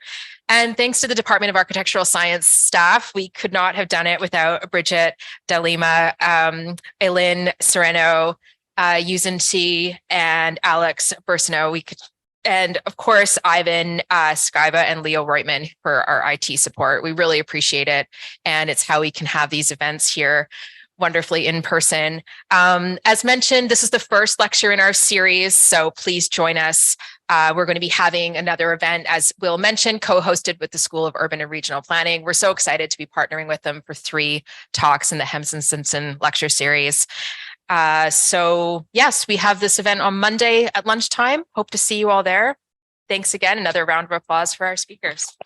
And thanks to the Department of Architectural Science staff, we could not have done it without Bridget Dalima, Eileen Sereno, Yuzinti, and Alex Bursino. And of course, Ivan Skyba and Leo Reutman for our IT support. We really appreciate it. And it's how we can have these events here. wonderfully in person. As mentioned, this is the first lecture in our series, so please join us. We're going to be having another event, as Will mentioned, co-hosted with the School of Urban and Regional Planning. We're so excited to be partnering with them for 3 talks in the Sampson lecture series. So yes, we have this event on Monday at lunchtime. Hope to see you all there. Thanks again. Another round of applause for our speakers.